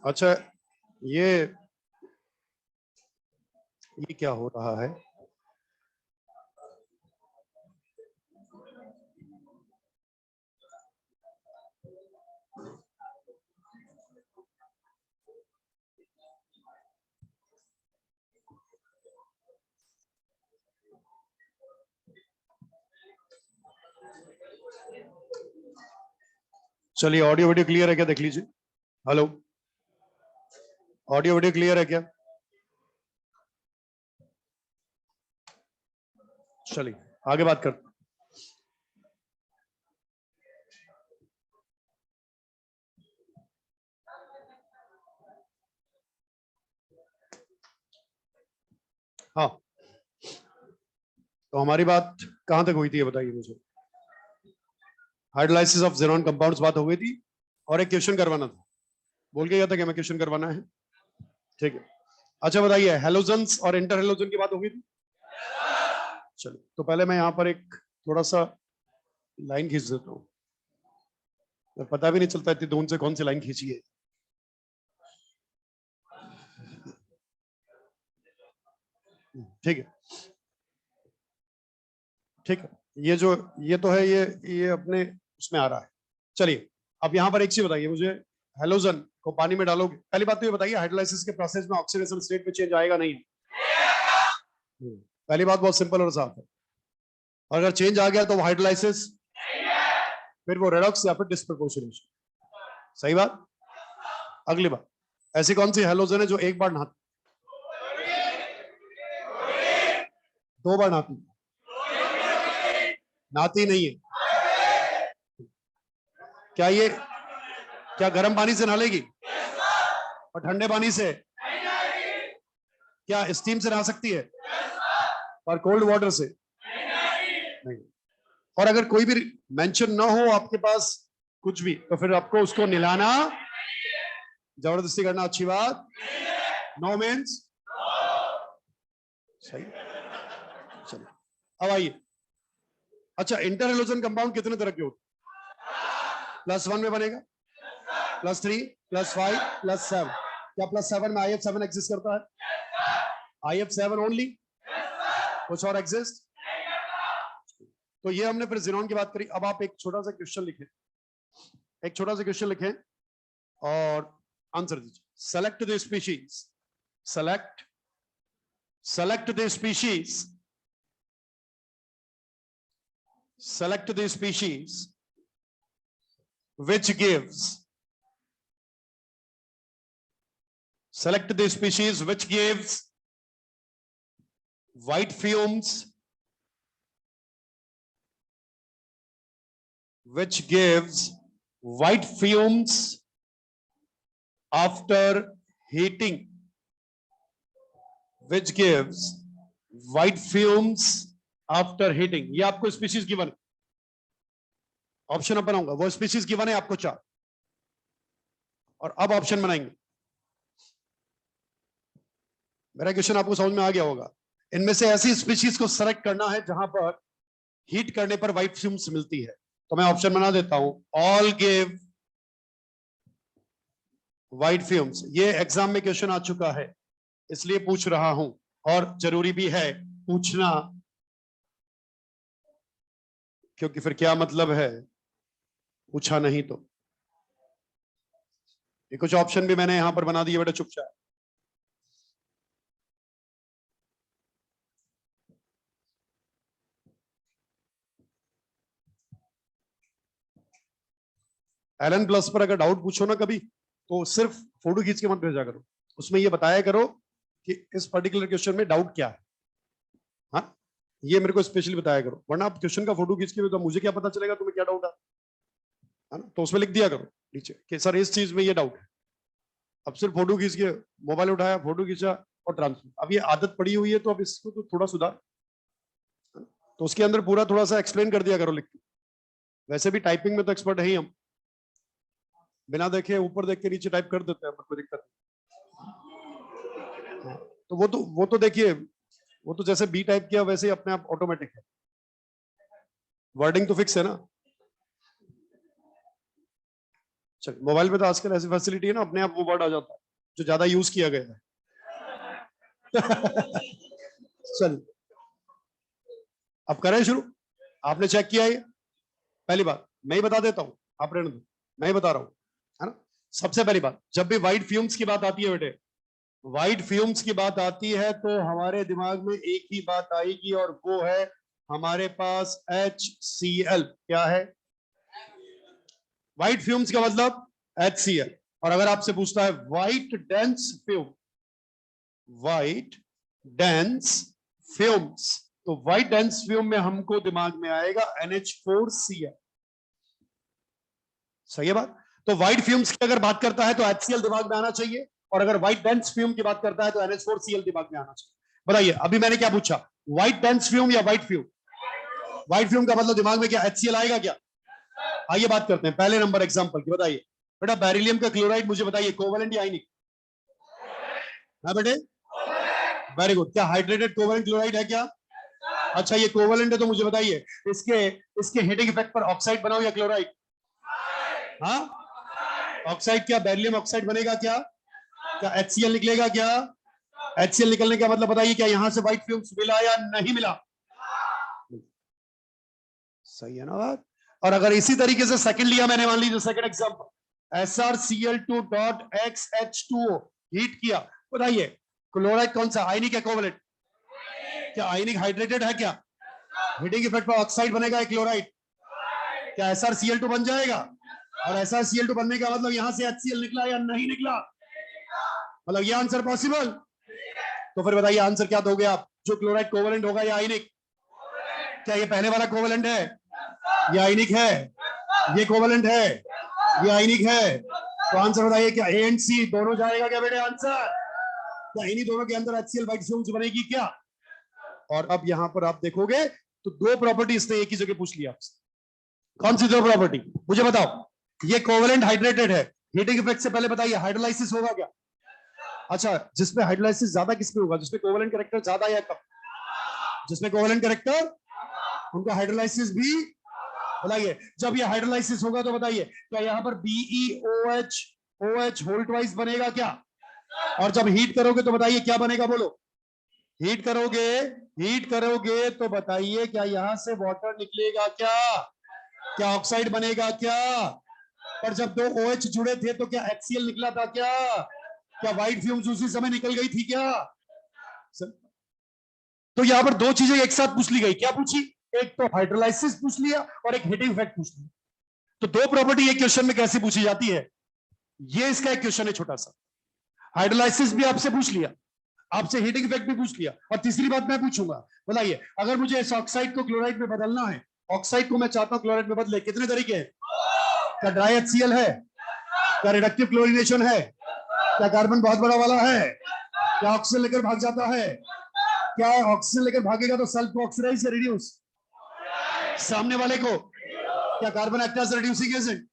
अच्छा, ये क्या हो रहा है? चलिए, ऑडियो वीडियो क्लियर है क्या? देख लीजिए। हेलो, ऑडियो वीडियो क्लियर है क्या? चलिए आगे बात करते। हाँ, तो हमारी बात कहां तक हुई थी ये बताइए मुझे। हाइड्रोलाइसिस ऑफ ज़ेनॉन कंपाउंड्स बात हो गई थी, और एक क्वेश्चन करवाना था। बोल के गया था कि हमें क्वेश्चन करवाना है। ठीक है, अच्छा बताइए, हेलोजन्स और इंटर हेलोजन की बात हो गई थी। चलिए, तो पहले मैं यहाँ पर एक थोड़ा सा लाइन खींच देता हूँ, पता भी नहीं चलता इतनी दूर से कौन सी लाइन खींची है। ठीक है, ठीक है, ये तो है, ये अपने उसमें आ रहा है। चलिए, अब यहां पर एक चीज बताइए मुझे, हेलोजन को पानी में डालोगे, पहली बात तो ये बताइए, हाइड्रोलाइसिस के प्रोसेस में ऑक्सीडेशन स्टेट में चेंज आएगा नहीं? पहली बात बहुत सिंपल और साफ है। अगर चेंज आ गया तो हाइड्रोलाइसिस, फिर वो रेडॉक्स या फिर डिस्प्रपोर्शनेशन। सही बात। अगली बात, ऐसी कौन सी हेलोजन है जो एक बार नहाती, दो बार नहाती, नहाती नहीं है? क्या ये, क्या गर्म पानी से नहा लेगी और ठंडे पानी से? क्या स्टीम से नहा सकती है और कोल्ड वाटर से? नहीं। और अगर कोई भी मेंशन ना हो आपके पास कुछ भी, तो फिर आपको उसको निलाना, जबरदस्ती करना अच्छी बात? नो मीन्स सही। चलिए, अब आइए। अच्छा, इंटर हेलोजन कंपाउंड कितने तरह के होते? +1 में बनेगा, +3, +5, +7। क्या +7 में IF7 एग्जिस्ट करता है? IF7 ओनली, कुछ और एग्जिस्ट? तो ये हमने फिर ज़ीनॉन की बात करी। अब आप एक छोटा सा क्वेश्चन लिखें, एक छोटा सा क्वेश्चन लिखें और आंसर दीजिए। Select the species, select select the species, select the species which gives, select the species which gives white fumes, which gives white fumes after heating, which gives white fumes after heating। ये आपको species given, option बनाऊंगा, वो species given है आपको 4, और अब option बनाएंगे। मेरा क्वेश्चन आपको समझ में आ गया होगा। इनमें से ऐसी स्पीशीज को सेलेक्ट करना है जहां पर हीट करने पर व्हाइट फ्यूम्स मिलती है। तो मैं ऑप्शन बना देता हूं, ऑल गिव व्हाइट फ्यूम्स। ये एग्जाम में क्वेश्चन आ चुका है, इसलिए पूछ रहा हूं, और जरूरी भी है पूछना, क्योंकि फिर क्या मतलब है पूछा नहीं तो। ये कुछ ऑप्शन भी मैंने यहां पर बना दिए बेटा, चुपचाप। LN प्लस पर अगर डाउट पूछो ना कभी, तो सिर्फ फोटो खींच के मत भेजा करो, उसमें ये बताया करो कि इस पर्टिकुलर क्वेश्चन में डाउट क्या है। हाँ, ये मेरे को स्पेशली बताया करो, वरना आप क्वेश्चन का फोटो खींच के, तो मुझे क्या पता चलेगा तुम्हें क्या डाउट है ना? तो उसमें लिख दिया करो नीचे कि सर इस चीज में ये डाउट है। अब सिर्फ फोटो खींच के, मोबाइल उठाया, फोटो खींचा और ट्रांसफर, अब ये आदत पड़ी हुई है, तो अब इसको तो थोड़ा सुधार, तो उसके अंदर पूरा थोड़ा सा एक्सप्लेन कर दिया करो लिख के। वैसे भी टाइपिंग में तो एक्सपर्ट है ही हम, बिना देखे ऊपर देख के नीचे टाइप कर देते हैं, कोई दिक्कत नहीं। तो वो तो देखिए, वो तो जैसे बी टाइप किया वैसे ही अपने आप ऑटोमेटिक है, वर्डिंग तो फिक्स है ना। चल, मोबाइल में तो आजकल ऐसी फैसिलिटी है ना, अपने आप वो वर्ड आ जाता है जो ज्यादा यूज किया गया है। चल, अब करें शुरू। आपने चेक किया ये? पहली बात मैं ही बता देता हूं, आप रहने दो, मैं ही बता रहा हूं, है ना। सबसे पहली बात, जब भी व्हाइट फ्यूम्स की बात आती है बेटे, व्हाइट फ्यूम्स की बात आती है तो हमारे दिमाग में एक ही बात आएगी, और वो है हमारे पास HCl। क्या है? व्हाइट फ्यूम्स का मतलब HCl। और अगर आपसे पूछता है white dense fume, white dense fumes, तो व्हाइट डेंस फ्यूम में हमको दिमाग में आएगा NH4Cl। सही है बात? तो व्हाइट फ्यूम्स की अगर बात करता है तो HCl दिमाग में आना चाहिए, और अगर व्हाइट डेंस फ्यूम की बात करता है तो NH4Cl दिमाग में आना चाहिए। बताइए अभी मैंने क्या पूछा, व्हाइट डेंस फ्यूम या व्हाइट फ्यूम? व्हाइट फ्यूम का मतलब दिमाग में क्या HCl आएगा क्या? आइए बात करते हैं पहले नंबर एग्जांपल की। बताइए बेटा, बेरिलियम का क्लोराइड मुझे बताइए, कोवेलेंट या आयनिक? हाँ बेटे, वेरी गुड। क्या हाइड्रेटेड कोवेलेंट क्लोराइड है क्या? अच्छा, ये कोवेलेंट है तो मुझे बताइए, इसके इसके हीटिंग इफेक्ट पर ऑक्साइड बनाओ या क्लोराइड? हाँ, ऑक्साइड। क्या बेरिलियम ऑक्साइड बनेगा क्या? क्या HCl निकलेगा क्या? HCl निकलने का मतलब बताइए, क्या यहां से व्हाइट फ्यूम्स मिला या नहीं मिला? सही है ना बात? और अगर इसी तरीके से सेकंड लिया मैंने, मान लीजिए सेकंड एग्जांपल, SrCl2.XH2O हीट किया, बताइए क्लोराइड कौन सा, आयनिक है कोवेलेंट? क्या आयनिक हाइड्रेटेड है क्या? हीटिंग इफेक्ट पर ऑक्साइड बनेगा क्लोराइड, क्या SrCl2 बन जाएगा? और SrCl2 बनने का मतलब यहां से HCl निकला या नहीं निकला? मतलब ये आंसर पॉसिबल? तो फिर बताइए आंसर क्या दोगे आप, जो क्लोराइड कोवेलेंट होगा या आयनिक? क्या ये पहले वाला कोवेलेंट है, ये आयनिक है? ये कोवेलेंट है, ये आयनिक है? तो आंसर बताइए, क्या A एंड C दोनों जाएगा क्या बेटे आंसर? क्या इन्हीं दोनों के अंदर HCl व्हाइट फ्यूम्स बनेगी क्या? और अब यहां पर आप देखोगे तो दो प्रॉपर्टी इसने एक ही जगह पूछ लिया आपसे। कौन सी दो प्रॉपर्टी मुझे बताओ? ये कोवेलेंट हाइड्रेटेड है, हीटिंग इफेक्ट से पहले बताइए हाइड्रोलाइसिस होगा क्या? अच्छा, जिसमें हाइड्रोलाइसिस ज्यादा किसमें होगा, जिसमें कोवेलेंट कैरेक्टर ज्यादा या कम? जिसमें कोवेलेंट कैरेक्टर, उनका हाइड्रोलाइसिस भी। बताइए जब ये हाइड्रोलाइसिस होगा तो बताइए, क्या यहाँ पर BeOH OH होल ट्वाइस बनेगा क्या? और जब हीट करोगे तो बताइए क्या बनेगा, बोलो। हीट करोगे, हीट करोगे तो बताइए, क्या यहां से वाटर निकलेगा क्या? क्या ऑक्साइड बनेगा क्या? पर जब दो OH जुड़े थे तो क्या HCl निकला था क्या? क्या व्हाइट फ्यूम्स उसी समय निकल गई थी क्या? तो यहां पर दो चीजें एक साथ पूछ ली गई, क्या पूछी? एक तो हाइड्रोलाइसिस पूछ लिया और एक हीटिंग इफेक्ट पूछ लिया। तो दो प्रॉपर्टी एक क्वेश्चन में कैसे पूछी जाती है, ये इसका एक क्वेश्चन है छोटा सा। हाइड्रोलाइसिस भी आपसे पूछ लिया, आपसे हीटिंग इफेक्ट भी पूछ लिया, और तीसरी बात मैं पूछूंगा, बताइए अगर मुझे इस ऑक्साइड को क्लोराइड में बदलना है, ऑक्साइड को मैं चाहता हूं क्लोराइड में बदले, कितने तरीके हैं? क्या ड्राई HCl है? क्या रिडक्टिव क्लोरीनेशन है? क्या कार्बन बहुत बड़ा वाला है? क्या ऑक्सीजन लेकर भाग जाता है? क्या ऑक्सीजन लेकर भागेगा तो सेल्फ को ऑक्सीडाइज से रिड्यूस, सामने वाले को क्या carbon act as reducing agent?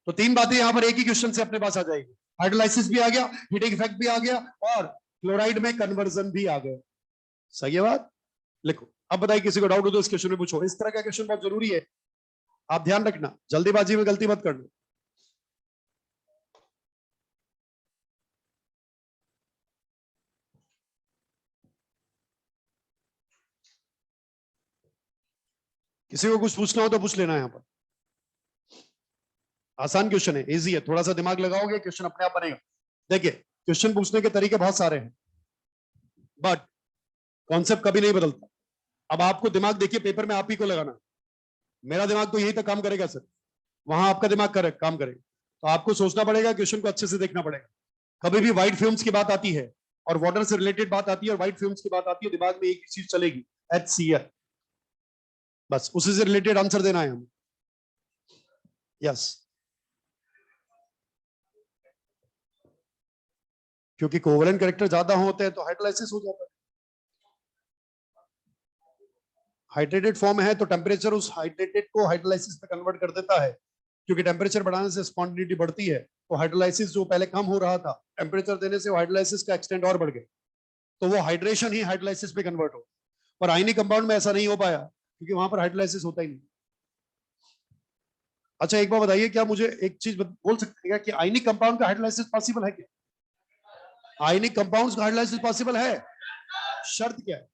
तो तीन बातें यहां पर एक ही क्वेश्चन से अपने पास आ जाएगी, हाइड्रोलाइसिस भी आ गया, हीटिंग इफेक्ट भी आ गया, और क्लोराइड में कन्वर्जन भी आ गया। सही है बात? लिखो। अब बताइए किसी को डाउट हो तो इस क्वेश्चन में पूछो, इस तरह का क्वेश्चन बहुत जरूरी है, आप ध्यान रखना, जल्दीबाजी में गलती मत करना। किसी को कुछ पूछना हो तो पूछ लेना, यहां पर आसान क्वेश्चन है, इजी है, थोड़ा सा दिमाग लगाओगे क्वेश्चन अपने आप बनेगा। देखिए क्वेश्चन पूछने के तरीके बहुत सारे हैं, बट कॉन्सेप्ट कभी नहीं बदलता। अब आपको दिमाग देखिए पेपर में आप ही को लगाना, मेरा दिमाग तो यही तक काम करेगा सर, वहां आपका दिमाग काम करेगा, तो आपको सोचना पड़ेगा, क्वेश्चन को अच्छे से देखना पड़ेगा। कभी भी व्हाइट फिल्म्स की बात आती है और वाटर से रिलेटेड बात आती है और व्हाइट फिल्म्स की बात आती है, दिमाग में एक चीज चलेगी, HCl, बस उसी से रिलेटेड आंसर देना है हमें। यस, क्योंकि कोवेलेंट कैरेक्टर ज्यादा होते हैं तो हाइड्रोलाइसिस हो जाता है। हाइड्रेटेड फॉर्म है तो टेम्परेचर उस हाइड्रेटेड को हाइड्रोलाइसिस में कन्वर्ट कर देता है, क्योंकि टेम्परेचर बढ़ाने से स्पॉन्डिनिटी बढ़ती है, तो हाइड्रोलाइसिस जो पहले कम हो रहा था, टेम्परेचर देने से हाइड्रोलाइसिस का एक्सटेंड और बढ़ गया, तो वो हाइड्रेशन ही हाइड्रोलाइसिस में कन्वर्ट हो। पर आयनिक कंपाउंड में ऐसा नहीं हो पाया, क्योंकि वहां पर हाइड्रोलाइसिस होता ही नहीं। अच्छा एक बार बताइए, क्या मुझे एक चीज बोल सकते हैं कि आयनिक कंपाउंड का हाइड्रोलाइसिस पॉसिबल है क्या? आयनिक कंपाउंड्स का हाइड्रोलाइसिस पॉसिबल है? शर्त क्या है?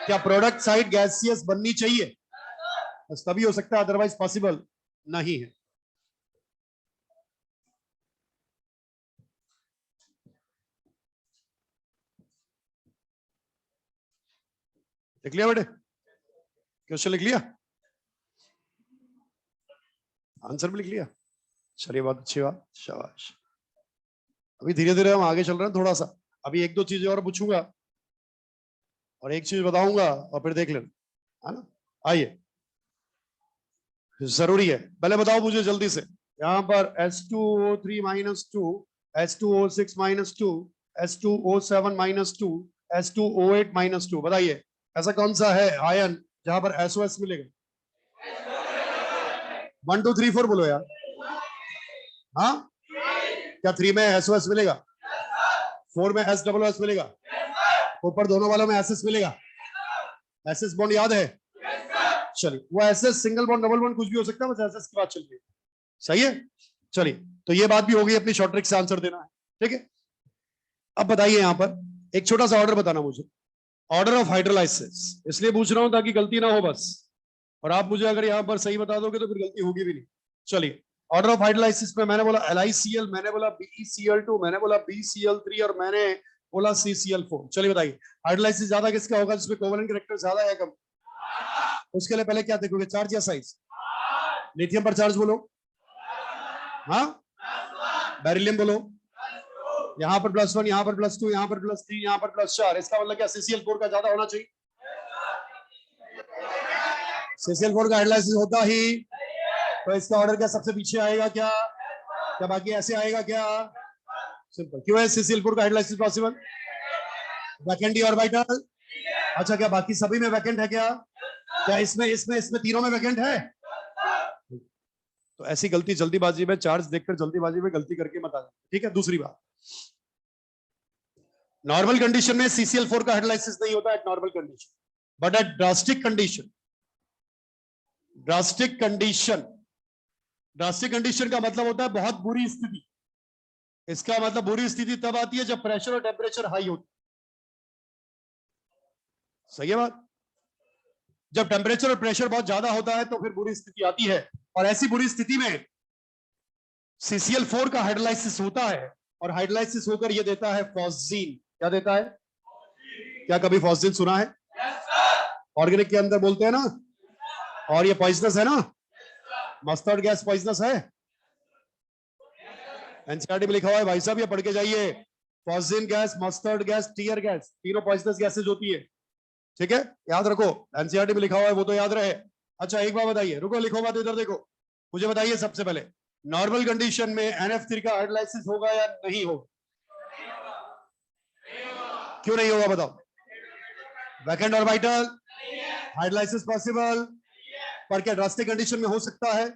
क्या प्रोडक्ट साइड गैसियस बननी चाहिए? बस तभी हो सकता है, अदरवाइज पॉसिबल नहीं है। लिख लिया बेटे? क्वेश्चन लिख लिया? आंसर भी लिख लिया? चलिए बहुत अच्छी बात, शाबाश। अभी धीरे धीरे हम आगे चल रहे हैं थोड़ा सा। अभी एक दो चीजें और पूछूंगा और एक चीज बताऊंगा और फिर देख लेना, है ना? आइए, जरूरी है। पहले बताओ मुझे जल्दी से, यहाँ पर H2O3 -2, H2O6 -2, H2O7 -2, H2O8 -2, बताइए ऐसा कौन सा है आयन जहां पर SOS मिलेगा? 1 2 3 4 बोलो यार। हाँ, क्या 3 में SOS मिलेगा? 4 में SOS मिलेगा? ऊपर दोनों वालों में SS मिलेगा? SS बॉन्ड याद है? चलिए, वो SS single bond double bond कुछ भी हो सकता है, बस SS की बात चल रही है। सही है? चलिए, तो ये बात भी हो गई, अपनी शॉर्ट ट्रिक से आंसर देना है। ठीक है, अब बताइए यहां पर एक छोटा सा ऑर्डर बताना मुझे, ऑर्डर ऑफ हाइड्रोलाइसिस। इसलिए पूछ रहा हूं ताकि गलती ना हो बस, और आप मुझे अगर यहां पर सही बता दोगे तो फिर गलती होगी भी नहीं। चलिए, ऑर्डर ऑफ हाइड्रोलाइसिस में मैंने बोला LiCl, मैंने बोला BeCl2, मैंने बोला BCl3 और मैंने बोला CCl4। चलिए बताइए, हाइड्रोलाइसिस ज्यादा किसका होगा जिसमें कोवेलेंट कैरेक्टर ज्यादा है कम? उसके लिए पहले क्या देखोगे, चार्ज या साइज? लिथियम पर चार्ज बोलो। हाँ, बेरिलियम बोलो। यहाँ पर +1, यहाँ पर +2, यहाँ पर +3, यहाँ पर +4। इसका मतलब क्या CCl4 का ज्यादा होना चाहिए? CCl4 का हाइड्रोलाइसिस होता ही तो इसका ऑर्डर क्या सबसे पीछे आएगा क्या? क्या बाकी ऐसे आएगा क्या? सिंपल। क्यों है CCl4 का हाइड्रोलाइसिस पॉसिबल? Vacant orbital. अच्छा, क्या बाकी सभी में वैकेंट है क्या? क्या इसमें इसमें इसमें तीनों में वैकेंट है? तो ऐसी गलती जल्दीबाजी में, चार्ज देखकर जल्दीबाजी में गलती करके मत आना, ठीक है? दूसरी बात, नॉर्मल कंडीशन में CCl4 का हाइड्रोलाइसिस नहीं होता eight normal condition, but at drastic condition, drastic condition, drastic condition का मतलब होता है बहुत बुरी स्थिति। इसका मतलब बुरी स्थिति तब आती है जब प्रेशर और टेम्परेचर हाई होती है। सही है बात? जब टेम्परेचर और प्रेशर बहुत ज्यादा होता है तो फिर बुरी स्थिति आती है, और ऐसी बुरी स्थिति में CCl4 का हाइड्रोलाइसिस होता है, और हाइड्रोलाइसिस होकर यह देता है फॉस्जीन। क्या देता है? क्या कभी फॉस्जीन सुना है? ऑर्गेनिक के अंदर बोलते हैं ना, और ये पॉइजनस है ना, मस्टर्ड गैस पॉइजनस है। एनसीईआरटी में लिखा हुआ है भाई साहब, ये पढ़ के जाइए। Phosgene gas, mustard gas, tear gas, तीनों पॉइजनस गैसेज होती है। ठीक है, याद रखो, एनसीईआरटी में लिखा हुआ है वो तो याद रहे। अच्छा एक बार बताइए, रुको लिखो बात, इधर देखो, मुझे बताइए सबसे पहले, नॉर्मल कंडीशन में NF3 का हाइड्रोलाइसिस होगा या नहीं होगा? क्यों नहीं होगा बताओ? वैकेंट ऑर्बिटल, हाइड्रोलाइसिस पॉसिबल, पर क्या ड्रास्टिक कंडीशन में हो सकता है?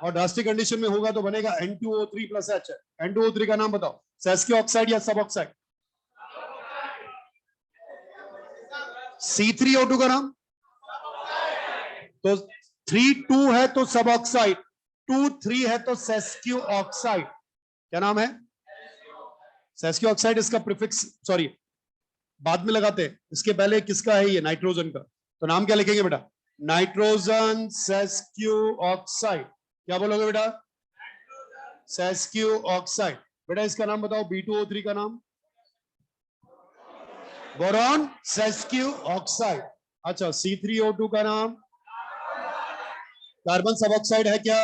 और ड्रास्टिक कंडीशन में होगा तो बनेगा N2O3 + H। N2O3 का नाम बताओ, सेस्कियो ऑक्साइड या सब ऑक्साइड? C3O2 का नाम? तो 3 2 है तो सब ऑक्साइड, 2 3 है तो सेस्कियो ऑक्साइड। क्या नाम है? सेस्कियो ऑक्साइड। इसका प्रीफिक्स, सॉरी, बाद में लगाते हैं, इसके पहले किसका है ये? नाइट्रोजन का। तो नाम क्या लिखेंगे बेटा? नाइट्रोजन सेस्कियो ऑक्साइड। क्या बोलोगे बेटा? सेस्कियो ऑक्साइड। बेटा इसका नाम बताओ, B2O3 का नाम? बोरॉन सेस्कियो ऑक्साइड। अच्छा, C3O2 का नाम? कार्बन सब ऑक्साइड है क्या?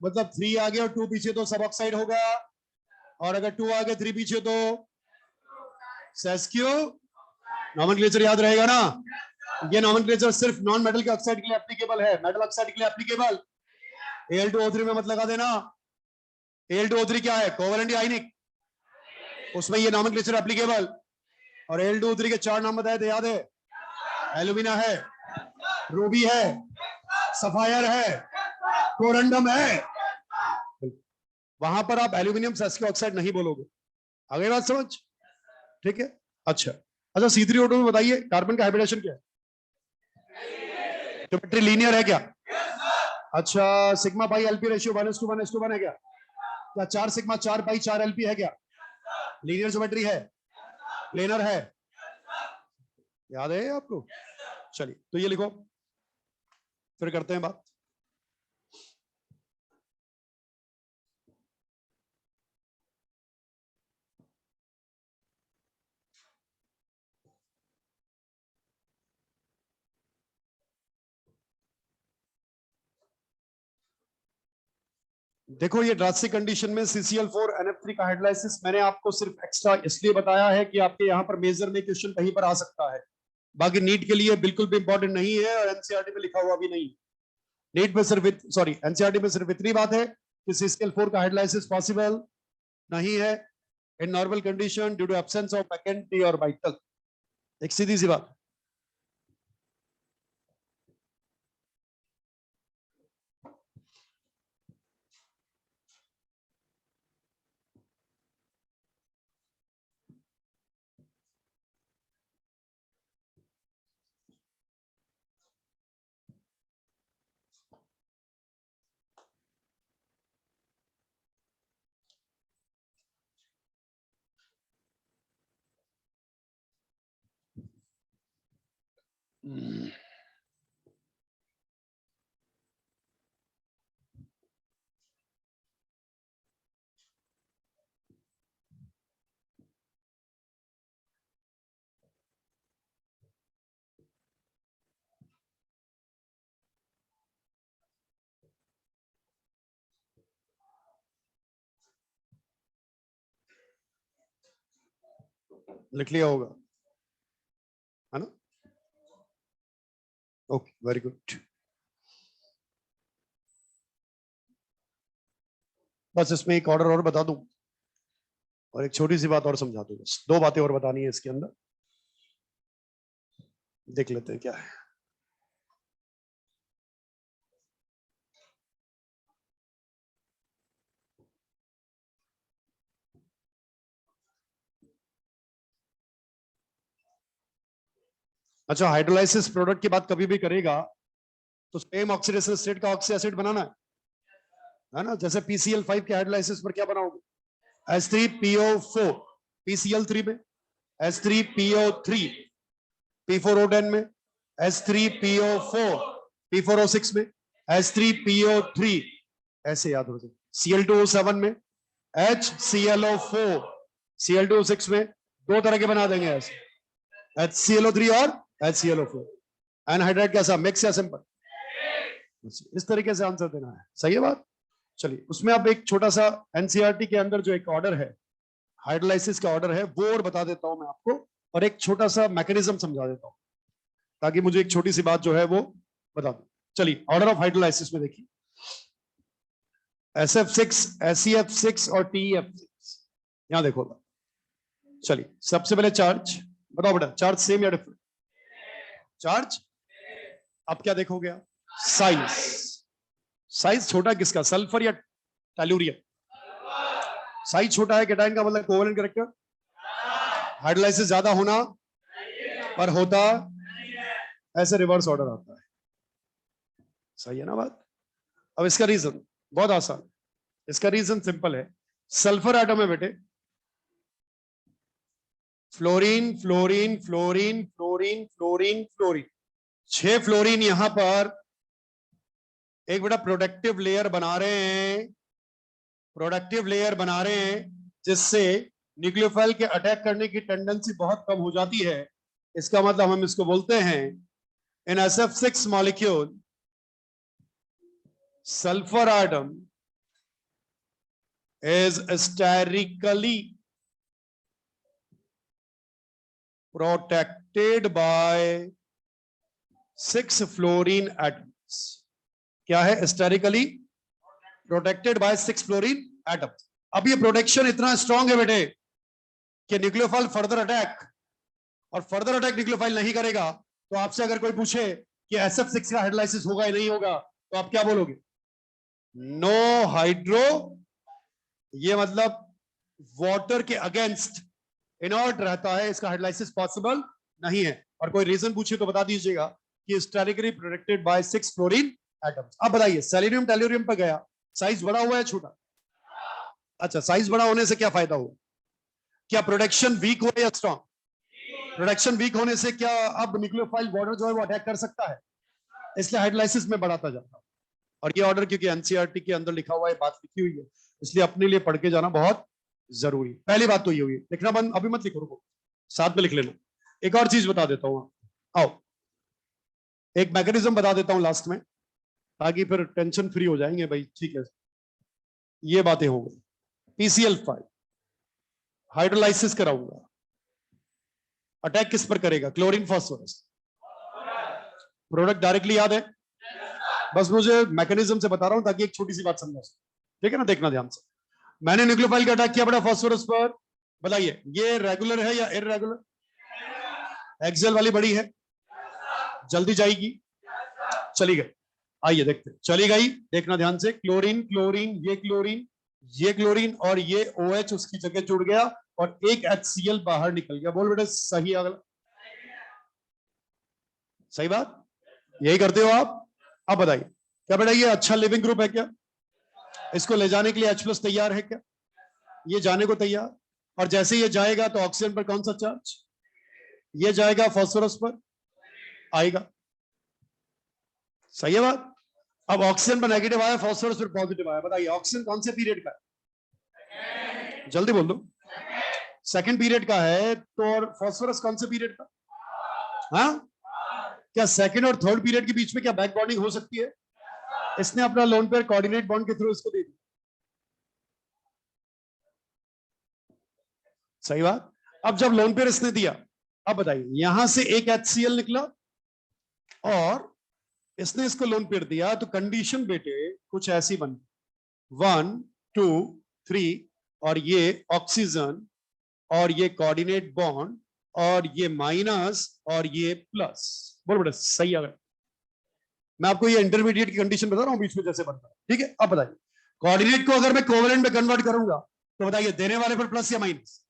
मतलब 3 आगे और 2 पीछे तो सब ऑक्साइड होगा, और अगर 2 आगे 3 पीछे तो सेस्कियो। नॉमेनक्लेचर याद रहेगा ना? ये नॉमेनक्लेचर सिर्फ नॉन मेटल के ऑक्साइड के लिए एप्लीकेबल है, मेटल ऑक्साइड के लिए एप्लीकेबल। Al2O3 में मत लगा देना। Al2O3 क्या है? कोवेलेंट या आयनिक? उसमें ये नॉमेनक्लेचर एप्लीकेबल। और Al2O3 के 4 नाम बताए थे, याद है? एल्यूमिना है, रूबी है, सफायर है, कोरंडम है। वहां पर आप एल्यूमिनियम सेस्कियो ऑक्साइड नहीं बोलोगे। आगे बात समझ? ठीक है, अच्छा अच्छा। C3O2 में बताइए कार्बन का हाइब्रिडेशन क्या है? ज्योमेट्री लीनियर है क्या? अच्छा, सिग्मा बाई एलपी रेशियो 1:1:1 है क्या? क्या 4 सिग्मा 4 बाई 4 एलपी है क्या? लीनियर ज्योमेट्री है, प्लेनर है, याद है आपको? चलिए तो ये लिखो, फिर करते हैं बात। देखो, ये ड्रास्टिक कंडीशन में CCl4 NF3 का हाइड्रोलाइसिस मैंने आपको सिर्फ एक्स्ट्रा इसलिए बताया है कि आपके यहाँ पर मेजर में क्वेश्चन कहीं पर आ सकता है, बाकी नीट के लिए बिल्कुल भी इंपॉर्टेंट नहीं है और एनसीईआरटी में लिखा हुआ भी नहीं। नीट में सिर्फ एनसीईआरटी में सिर्फ इतनी बात है कि CCl4 का हाइड्रोलाइसिस पॉसिबल नहीं है in normal condition due to absence of मैकेनिटी और वाइटल। एक सीधी सी बात। लिख लिया होगा, है ना? Okay, very good. बस इसमें एक ऑर्डर और बता दूं और एक छोटी सी बात और समझा दूं, बस 2 बातें और बतानी है इसके अंदर, देख लेते हैं क्या है। अच्छा, हाइड्रोलाइसिस प्रोडक्ट की बात कभी भी करेगा तो सेम ऑक्सीडेशन स्टेट का ऑक्सी एसिड बनाना है ना? जैसे PCl5 के हाइड्रोलाइसिस पर क्या बनाओगे? H3PO4, PCl3 में H3PO3, P4O10 में H3PO4, P4O6 में H3PO3, ऐसे याद हो जाए। Cl2O7 में HClO4, Cl2O6 में 2 तरह के बना देंगे ऐसे, HClO3 और HClO4। एनहाइड्राइड कैसा, मिक्स या सिंपल? इस तरीके से आंसर देना है, सही है बात? चलिए, उसमें अब एक छोटा सा एनसीईआरटी के अंदर जो एक ऑर्डर है, हाइड्रोलाइसिस का ऑर्डर है, वो और बता देता हूं मैं आपको, और एक छोटा सा मैकेनिज्म समझा देता हूं ताकि मुझे एक छोटी सी बात जो है वो बता दो। चलिए, ऑर्डर ऑफ हाइड्रोलाइसिस में देखिए, SF6, SEF6 और TEF6, यहां देखो। चलिए, सबसे पहले चार्ज बताओ बेटा, चार्ज सेम या डिफरेंट? चार्ज। अब क्या देखोगे आप? साइज। साइज छोटा किसका, सल्फर या टेलुरियम? साइज छोटा है, कैटायन का मतलब कोवेलेंट कैरेक्टर, हाइड्रोलाइसिस ज्यादा होना पर होता ऐसे रिवर्स ऑर्डर आता है, सही है ना बात? अब इसका रीजन बहुत आसान, इसका रीजन सिंपल है। सल्फर एटम है बेटे, fluorine fluorine fluorine fluorine fluorine fluorine, 6 fluorine यहां पर एक बेटा प्रोडक्टिव लेयर बना रहे हैं, प्रोडक्टिव लेयर बना रहे हैं, जिससे न्यूक्लियोफाइल के अटैक करने की टेंडेंसी बहुत कम हो जाती है। इसका मतलब हम इसको बोलते हैं इन SF6 molecule sulphur atom is sterically protected by 6 fluorine atoms। क्या है? Sterically protected by 6 fluorine atoms. अब ये प्रोटेक्शन इतना स्ट्रांग है बेटे कि न्यूक्लियोफाइल फर्दर अटैक, और फर्दर अटैक न्यूक्लियोफाइल नहीं करेगा। तो आपसे अगर कोई पूछे कि SF6 का हाइड्रोलाइसिस होगा या नहीं होगा, तो आप क्या बोलोगे? नो हाइड्रो, ये मतलब वाटर के अगेंस्ट इनर्ट रहता है, इसका हाइड्रोलाइसिस पॉसिबल नहीं है। और कोई रीजन पूछे तो बता दीजिएगा कि sterically protected by 6 fluorine atoms. अब बताइए सेलेनियम टेल्यूरियम पर गया, साइज बड़ा हुआ है छोटा? अच्छा, साइज बड़ा होने से क्या फायदा हुआ? क्या प्रोडक्शन वीक हुआ या स्ट्रॉन्ग? प्रोडक्शन वीक होने से क्या अब न्यूक्लियोफाइल बॉर्डर जो है वो अटैक कर सकता है, इसलिए हाइड्रोलाइसिस में बढ़ाता जाता है। और ये ऑर्डर क्योंकि एनसीईआरटी के अंदर लिखा हुआ है, बात लिखी हुई है, इसलिए अपने लिए पढ़ के जाना बहुत जरूरी। पहली बात तो ये हुई, लिखना बंद अभी मत लिखो, रुको साथ में लिख लेना। एक और चीज बता देता हूं, आओ एक मैकेनिज्म बता देता हूं लास्ट में, ताकि फिर टेंशन फ्री हो जाएंगे भाई। ठीक है, ये बातें हो गई। PCl5 हाइड्रोलाइसिस कराऊंगा, अटैक किस पर करेगा? Chlorine phosphorus. प्रोडक्ट डायरेक्टली याद है? बस मुझे मैकेनिज्म से बता रहा हूं ताकि एक छोटी सी बात समझा। ठीक है ना, देखना ध्यान से। मैंने न्यूक्लियोफाइल का अटैक किया बड़ा फास्फोरस पर, बताइए ये रेगुलर है या इररेगुलर? एक्सेल वाली बड़ी है, जल्दी जाएगी, चली गई। आइए देखते हैं, चली गई, देखना ध्यान से। क्लोरीन क्लोरीन, ये क्लोरीन, ये क्लोरीन और ये OH उसकी जगह जुड़ गया और एक HCl बाहर निकल गया। बोल बेटे सही अगला, सही बात, यही करते हो आप। अब बताइए क्या बेटा ये अच्छा लिविंग ग्रुप है क्या? इसको ले जाने के लिए H+ तैयार है क्या? ये जाने को तैयार, और जैसे ये जाएगा तो ऑक्सीजन पर कौन सा चार्ज? ये जाएगा फॉस्फोरस पर, आएगा। सही है बात। अब ऑक्सीजन पर नेगेटिव आया, फॉस्फोरस पर पॉजिटिव आया। बताइए ऑक्सीजन कौन से पीरियड का है? जल्दी बोल दो। सेकंड पीरियड का है, तो और फॉस्फोरस कौन से पीरियड का? हाँ, क्या सेकंड और थर्ड पीरियड के बीच में क्या बैक बॉन्डिंग हो सकती है? इसने अपना लोन पेयर कोऑर्डिनेट बॉन्ड के थ्रू इसको दे दिया। सही बात। अब जब लोन पेयर इसने दिया, अब बताइए यहां से एक HCl निकला और इसने इसको लोन पेयर दिया, तो कंडीशन बेटे कुछ ऐसी बनी, 1 2 3, और ये ऑक्सीजन और ये कोऑर्डिनेट बॉन्ड और ये माइनस और ये प्लस। बोल बेटा सही आ गया। मैं आपको ये इंटरमीडिएट की कंडीशन बता रहा हूं बीच में जैसे बनता है। ठीक है, अब बताइए कोऑर्डिनेट को अगर मैं कोवेलेंट में कन्वर्ट करूंगा तो बताइए देने वाले पर प्लस या माइनस?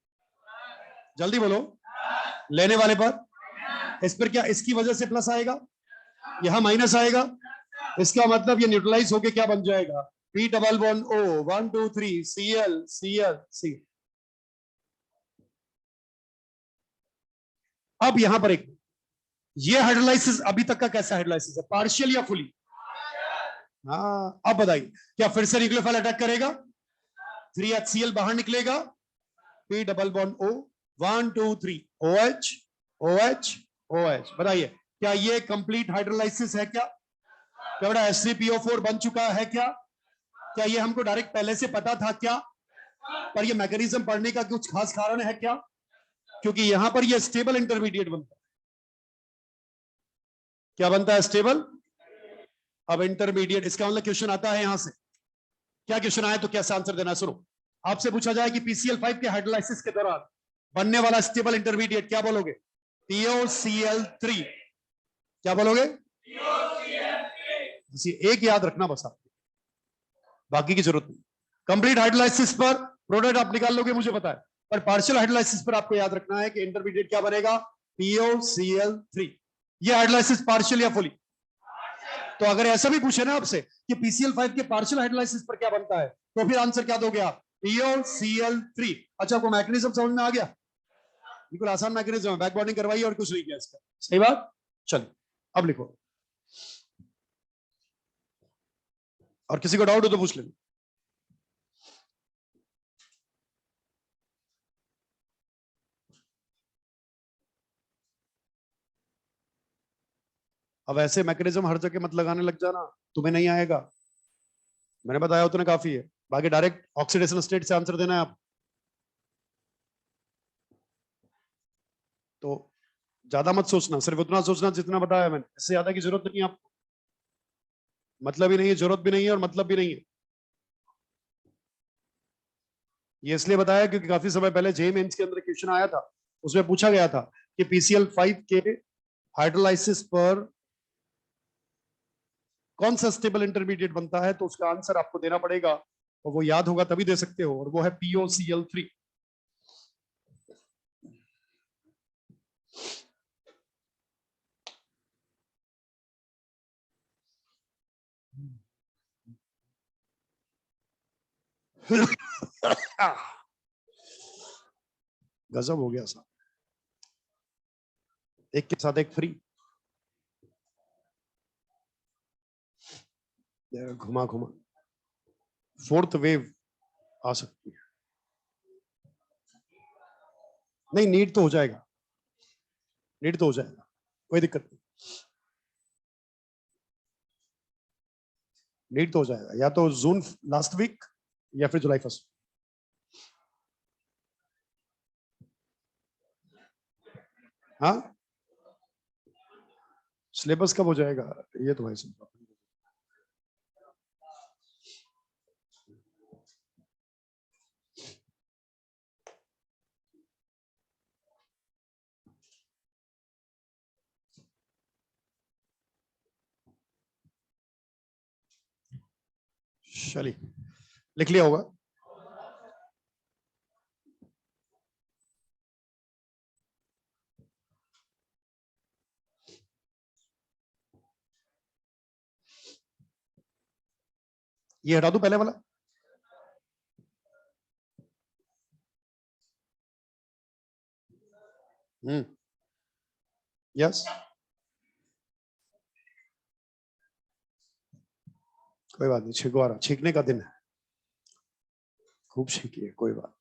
जल्दी बोलो। लेने वाले पर, इस पर क्या इसकी वजह से प्लस आएगा, यहां माइनस आएगा। इसका मतलब ये न्यूट्रलाइज होके क्या बन जाएगा? P double bond O, 1 2 3 Cl Cl C। अब यहां पर एक, ये हाइड्रोलाइसिस अभी तक का कैसा हाइड्रोलाइसिस है, पार्शियल या फुली? हाँ, अब बताइए क्या फिर से न्यूक्लियोफाइल अटैक करेगा? 3HCl बाहर निकलेगा, P double bond O, 1 2 3 OH OH OH। बताइए क्या ये कंप्लीट हाइड्रोलाइसिस है क्या? क्या बड़ा H3PO4 बन चुका है क्या? क्या ये हमको डायरेक्ट पहले से पता था क्या? पर ये मैकेनिज्म पढ़ने का कुछ खास कारण है क्या? क्योंकि यहां पर ये स्टेबल इंटरमीडिएट बनता है। क्या बनता है? स्टेबल। अब इंटरमीडिएट, इसका मतलब क्वेश्चन आता है यहां से, क्या क्वेश्चन आया तो कैसे आंसर देना? सुनो, आपसे पूछा जाए कि PCl5 के हाइड्रोलाइसिस के दौरान बनने वाला स्टेबल इंटरमीडिएट क्या बोलोगे? POCl3। क्या बोलोगे? एक याद रखना बस आपको, बाकी की जरूरत नहीं। कंप्लीट हाइड्रोलाइसिस पर प्रोडक्ट आप निकाल लोगे मुझे पता है, पर पार्शियल हाइड्रोलाइसिस पर आपको याद रखना है कि इंटरमीडिएट क्या बनेगा? POCl3। ये हाइड्रोलाइसिस पार्शियल या फुली? तो अगर ऐसा भी पूछे ना आपसे कि PCl5 के पार्शियल हाइड्रोलाइसिस पर क्या बनता है, तो फिर आंसर क्या दोगे आप? POCl3। अच्छा, को मैकेनिज्म समझ में आ गया? बिल्कुल आसान मैकेनिज्म है, बैक बॉन्डिंग करवाइए और कुछ नहीं किया इसका। सही बात। चलिए अब लिखो, और किसी को डाउट हो तो पूछ लेना। अब ऐसे मैकेनिज्म हर जगह मत लगाने लग जाना, तुम्हें नहीं आएगा। मैंने बताया उतने काफी है, बाकी डायरेक्ट ऑक्सीडेशन स्टेट से आंसर देना है आप। तो ज्यादा मत सोचना, सिर्फ उतना सोचना जितना बताया मैंने, इससे ज्यादा की जरूरत नहीं है आपको। मतलब ही नहीं है, जरूरत भी नहीं है और मतलब भी नहीं है। ये इसलिए बताया क्योंकि काफी समय पहले जेईई मेंस के अंदर क्वेश्चन आया था, उसमें पूछा गया था कि PCl5 के हाइड्रोलाइसिस पर कौन सा स्टेबल इंटरमीडिएट बनता है, तो उसका आंसर आपको देना पड़ेगा, और वो याद होगा तभी दे सकते हो, और वो है POCl3। गजब हो गया साहब, एक के साथ एक फ्री, घुमा घुमा। फोर्थ वेव आ सकती है, नहीं नीट तो हो जाएगा, नीट तो हो जाएगा, कोई दिक्कत नहीं, नीट तो हो जाएगा, या तो जून लास्ट वीक या फिर जुलाई फर्स्ट। हाँ सिलेबस कब हो जाएगा ये तो भाई सब, चलिए लिख लिया होगा। ये हटा दूं पहले वाला, यस कोई बात नहीं, छिगवारा छींकने का दिन है, खूब छींकिए, कोई बात।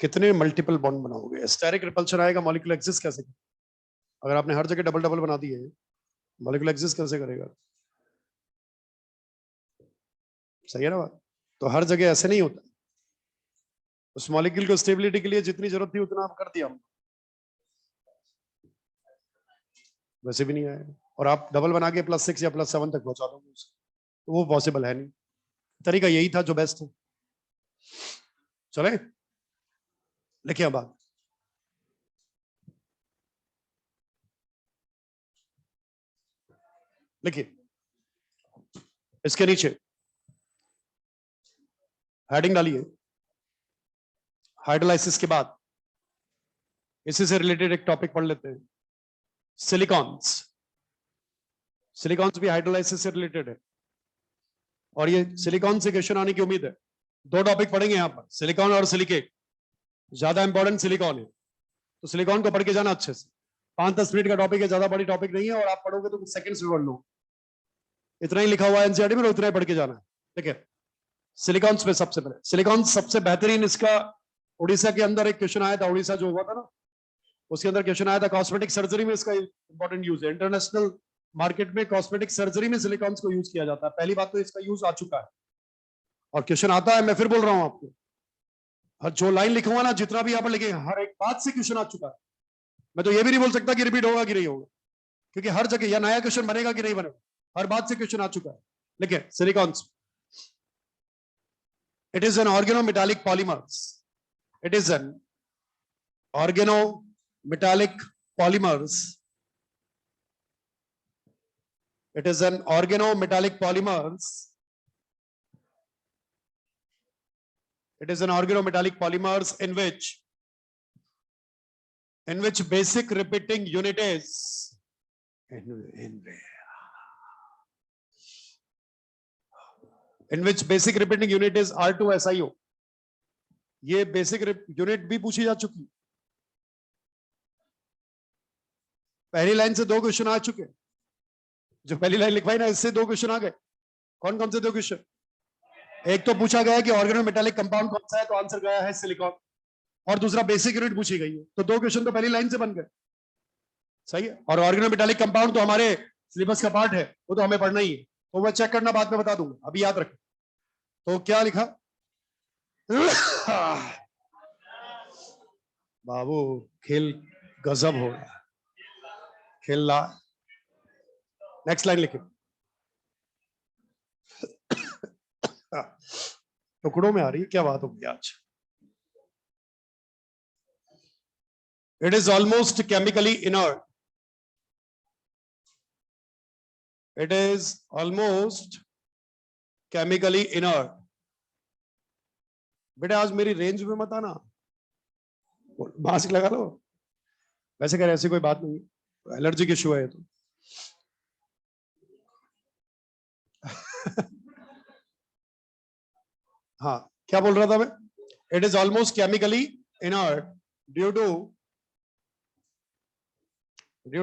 कितने मल्टीपल बॉन्ड बनाओगे, स्टेरिक रिपल्शन आएगा, मॉलिक्यूलर एक्सिस कैसे, अगर आपने हर जगह डबल डबल बना दिए मॉलिक्यूलर एक्सिस कैसे करेगा, सही है ना बात। तो हर जगह ऐसे नहीं होता, उस मॉलिक्यूल को स्टेबिलिटी के लिए जितनी जरूरत थी उतना आप कर दिया, वैसे भी नहीं आएगा, और आप डबल बना के +6 या +7 तक पहुंचा दोगे उसे, तो वो पॉसिबल है नहीं, तरीका यही था जो बेस्ट है। चले लिखिए बात, लिखिए इसके नीचे हेडिंग डालिए, हाइड्रोलाइसिस के बाद इसी से रिलेटेड एक टॉपिक पढ़ लेते हैं, सिलिकॉन्स। सिलिकॉन्स भी हाइड्रोलाइसिस से रिलेटेड है, और ये सिलिकॉन से क्वेश्चन आने की उम्मीद है। दो टॉपिक पढ़ेंगे यहाँ पर, सिलिकॉन और सिलिकेट, ज्यादा इंपॉर्टेंट सिलिकॉन है, तो सिलिकॉन को पढ़ के जाना अच्छे से, 5-10 मिनट का टॉपिक है, ज्यादा बड़ी टॉपिक नहीं है, और आप पढ़ोगे तो कुछ सेकंड्स में पढ़ लो, इतना ही लिखा हुआ है एनसीईआरटी में, उतना ही पढ़ के जाना है, ठीक है। सिलिकॉन्स पे सबसे पहले, सिलिकॉन सबसे बेहतरीन, इसका उड़ीसा के अंदर एक क्वेश्चन आया था, उड़ीसा जो हुआ था ना, उसके अंदर क्वेश्चन आया था, कॉस्मेटिक सर्जरी में इसका इंपॉर्टेंट यूज है, इंटरनेशनल मार्केट में कॉस्मेटिक सर्जरी में सिलिकॉन्स को यूज किया जाता है, पहली बात तो इसका यूज आ चुका है, और क्वेश्चन आता है, मैं फिर बोल रहा हूं आपको, हर जो लाइन लिखूंगा ना, जितना भी यहाँ पर लिखेंगे, हर एक बात से क्वेश्चन आ चुका है, मैं तो ये भी नहीं बोल सकता कि रिपीट होगा कि नहीं होगा, क्योंकि हर जगह या नया क्वेश्चन बनेगा कि नहीं बनेगा, हर बात से क्वेश्चन आ चुका है। लिखे silicones, it is an organometallic polymers, it is an organometallic polymers, it is an organometallic polymers, it is an organometallic polymers in which basic repeating unit is in which basic repeating unit is R2SiO, ये basic unit भी पूछी जा चुकी, पहली line से 2 question आ चुके, जो पहली लाइन लिखवाई ना, इससे 2 क्वेश्चन आ गए। कौन कौन से 2 क्वेश्चन, एक तो पूछा गया कि ऑर्गेनोमेटालिक कंपाउंड कौन सा है, तो आंसर गया है सिलिकॉन, और दूसरा बेसिक यूनिट पूछी गई है, तो 2 क्वेश्चन तो पहली लाइन से बन गए, सही है। और ऑर्गेनोमेटालिक कंपाउंड तो हमारे सिलेबस का पार्ट है, वो तो हमें पढ़ना ही है, तो मैं चेक करना बाद में बता दूंगा, अभी याद रखें। तो क्या लिखा बाबू, खेल गजब हो रहा है, खेल ला। नेक्स्ट लाइन लिखे, टुकड़ों में आ रही है, क्या बात होगी आज। It is almost chemically inert. It is almost chemically inert. बेटा आज मेरी रेंज में मत आना, मास्क लगा लो, वैसे कह रहे ऐसी कोई बात नहीं है, एलर्जिक इश्यू है तो हाँ, क्या बोल रहा था मैं? It is almost chemically inert due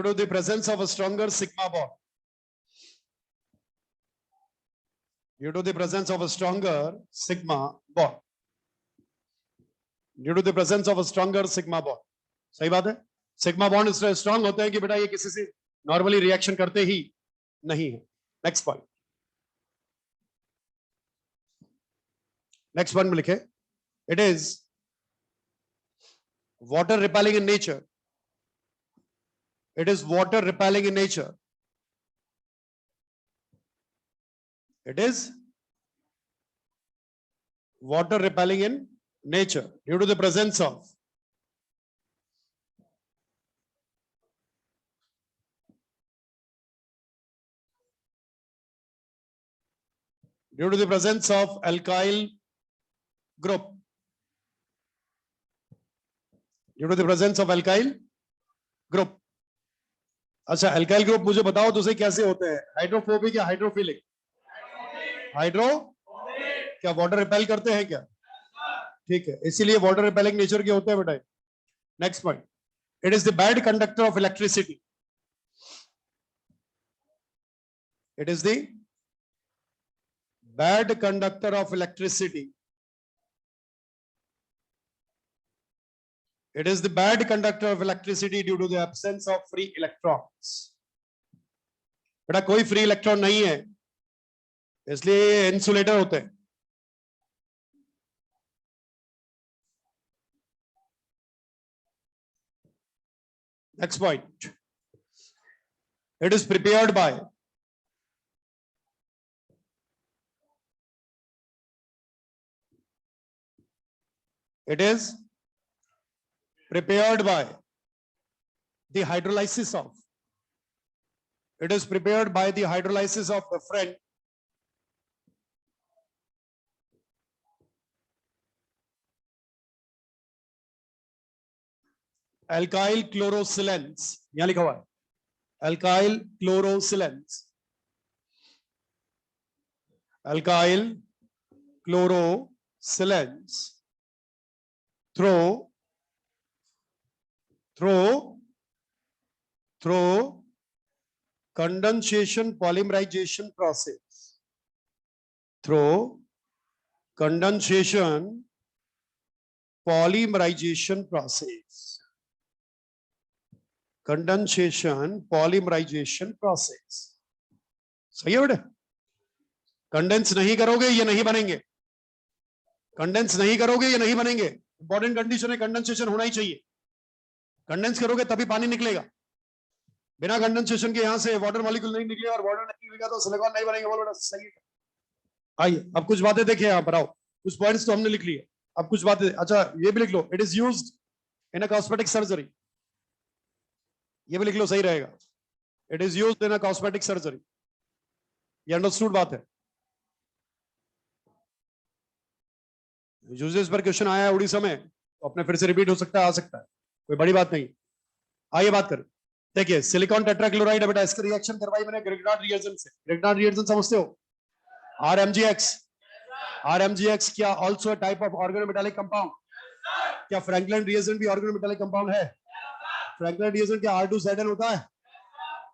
to the presence of a stronger sigma bond, due to the presence of a stronger sigma bond, due to the presence of a stronger sigma bond. सही बात है, sigma bond strong होते हैं कि बेटा ये किसी से नॉर्मली रिएक्शन करते ही नहीं है। नेक्स्ट पॉइंट, नेक्स्ट पॉइंट में लिखे it is water repelling in nature, it is water repelling in nature, it is water repelling in nature due to the presence of alkyl group, due to the presence of alkyl group। अच्छा, alkyl group मुझे बताओ तो सही कैसे होते हैं, hydrophobic या hydrophilic? Hydro, क्या वाटर रिपेल करते हैं क्या? ठीक है, इसीलिए वाटर रिपेलिंग नेचर के होते हैं बेटा। Next point, it is the bad conductor of electricity, it is the bad conductor of electricity, it is the bad conductor of electricity due to the absence of free electrons। बेटा कोई free electron नहीं है, इसलिए insulator होते हैं। Next point, it is prepared by it is prepared by the hydrolysis of it is prepared by the hydrolysis of the friend alkyl chlorosilans, यहां लिखा हुआ है alkyl chlorosilans, alkyl chlorosilans through condensation polymerization process, through condensation polymerization process, condensation polymerization process। सही है बेटा, condense नहीं करोगे ये नहीं बनेंगे, कंडेंस नहीं करोगे ये नहीं बनेंगे। इंपॉर्टेंट कंडीशन है, कंडेंसेशन होना ही चाहिए, कंडेंस करोगे तभी पानी निकलेगा, बिना कंडेंसेशन के यहां से वाटर मॉलिक्यूल नहीं निकलेगा, और वाटर नहीं निकलेगा तो सिलिकॉन नहीं बनेगा। बोलो बेटा सही है। आइए अब कुछ बातें देखिए यहाँ पर, आओ कुछ पॉइंट्स तो हमने लिख लिए, अब कुछ बातें। अच्छा ये भी लिख लो, it is used in a cosmetic surgery, ये भी लिख लो सही रहेगा, it is used in a cosmetic surgery. ये अंडरस्टूड बात है। यूजेस पर क्वेश्चन आया है उड़ीसा में, तो अपने फिर से रिपीट हो सकता है, आ सकता है, कोई बड़ी बात नहीं। आइए बात करें, देखिए सिलिकॉन टेट्राक्लोराइड है बेटा, इसकी रिएक्शन करवाई मैंने ग्रिग्नार्ड रिएजेंट से। ग्रिग्नार्ड रिएजेंट समझते हो, RMGX, RMGX क्या also type of organometallic compound? क्या फ्रैंकलिन रिएजेंट भी ऑर्गेनोमेटालिक कंपाउंड है? फ्रैंकलिन रिएजेंट क्या R2Zn होता है?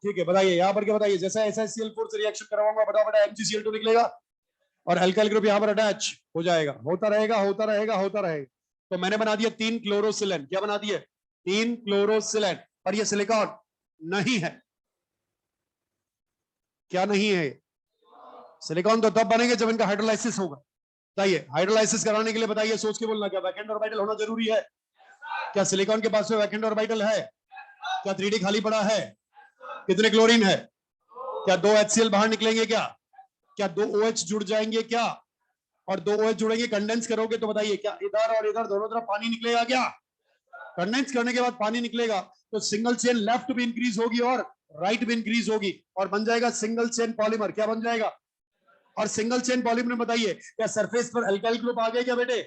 ठीक है, बताइए यहाँ पर क्या, बताइए जैसा SiCl4 से रिएक्शन करवाऊंगा बड़ा बड़ा MgCl2 निकलेगा और अल्काइल ग्रुप यहाँ पर अटैच हो जाएगा, होता रहेगा होता रहेगा होता रहेगा। तो मैंने बना दिया 3 क्लोरोसिलेन, क्या बना दिए? 3 क्लोरोसिलेन, पर ये सिलिकॉन नहीं है। क्या नहीं है? सिलिकॉन तो तब बनेंगे जब इनका हाइड्रोलाइसिस होगा। बताइए हाइड्रोलाइसिस कराने के लिए बताइए, सोच के बोलना, क्या वैकेंट ऑर्बिटल होना जरूरी है? क्या सिलिकॉन के पास में वैकेंट ऑर्बिटल है? क्या 3D खाली पड़ा है? कितने क्लोरीन है? क्या 2 HCl बाहर निकलेंगे? क्या 2 OH जुड़ जाएंगे? क्या और 2 OH जुड़ेंगे, कंडेंस करोगे तो बताइए क्या इधर और इधर दोनों तरफ पानी निकलेगा? क्या कंडेंस करने के बाद पानी निकलेगा तो सिंगल चेन लेफ्ट भी इंक्रीज होगी और राइट भी इंक्रीज होगी और बन जाएगा सिंगल चेन पॉलीमर। क्या बन जाएगा? और सिंगल चेन पॉलीमर बताइए क्या सरफेस पर अल्काइल ग्रुप आ गए क्या बेटे?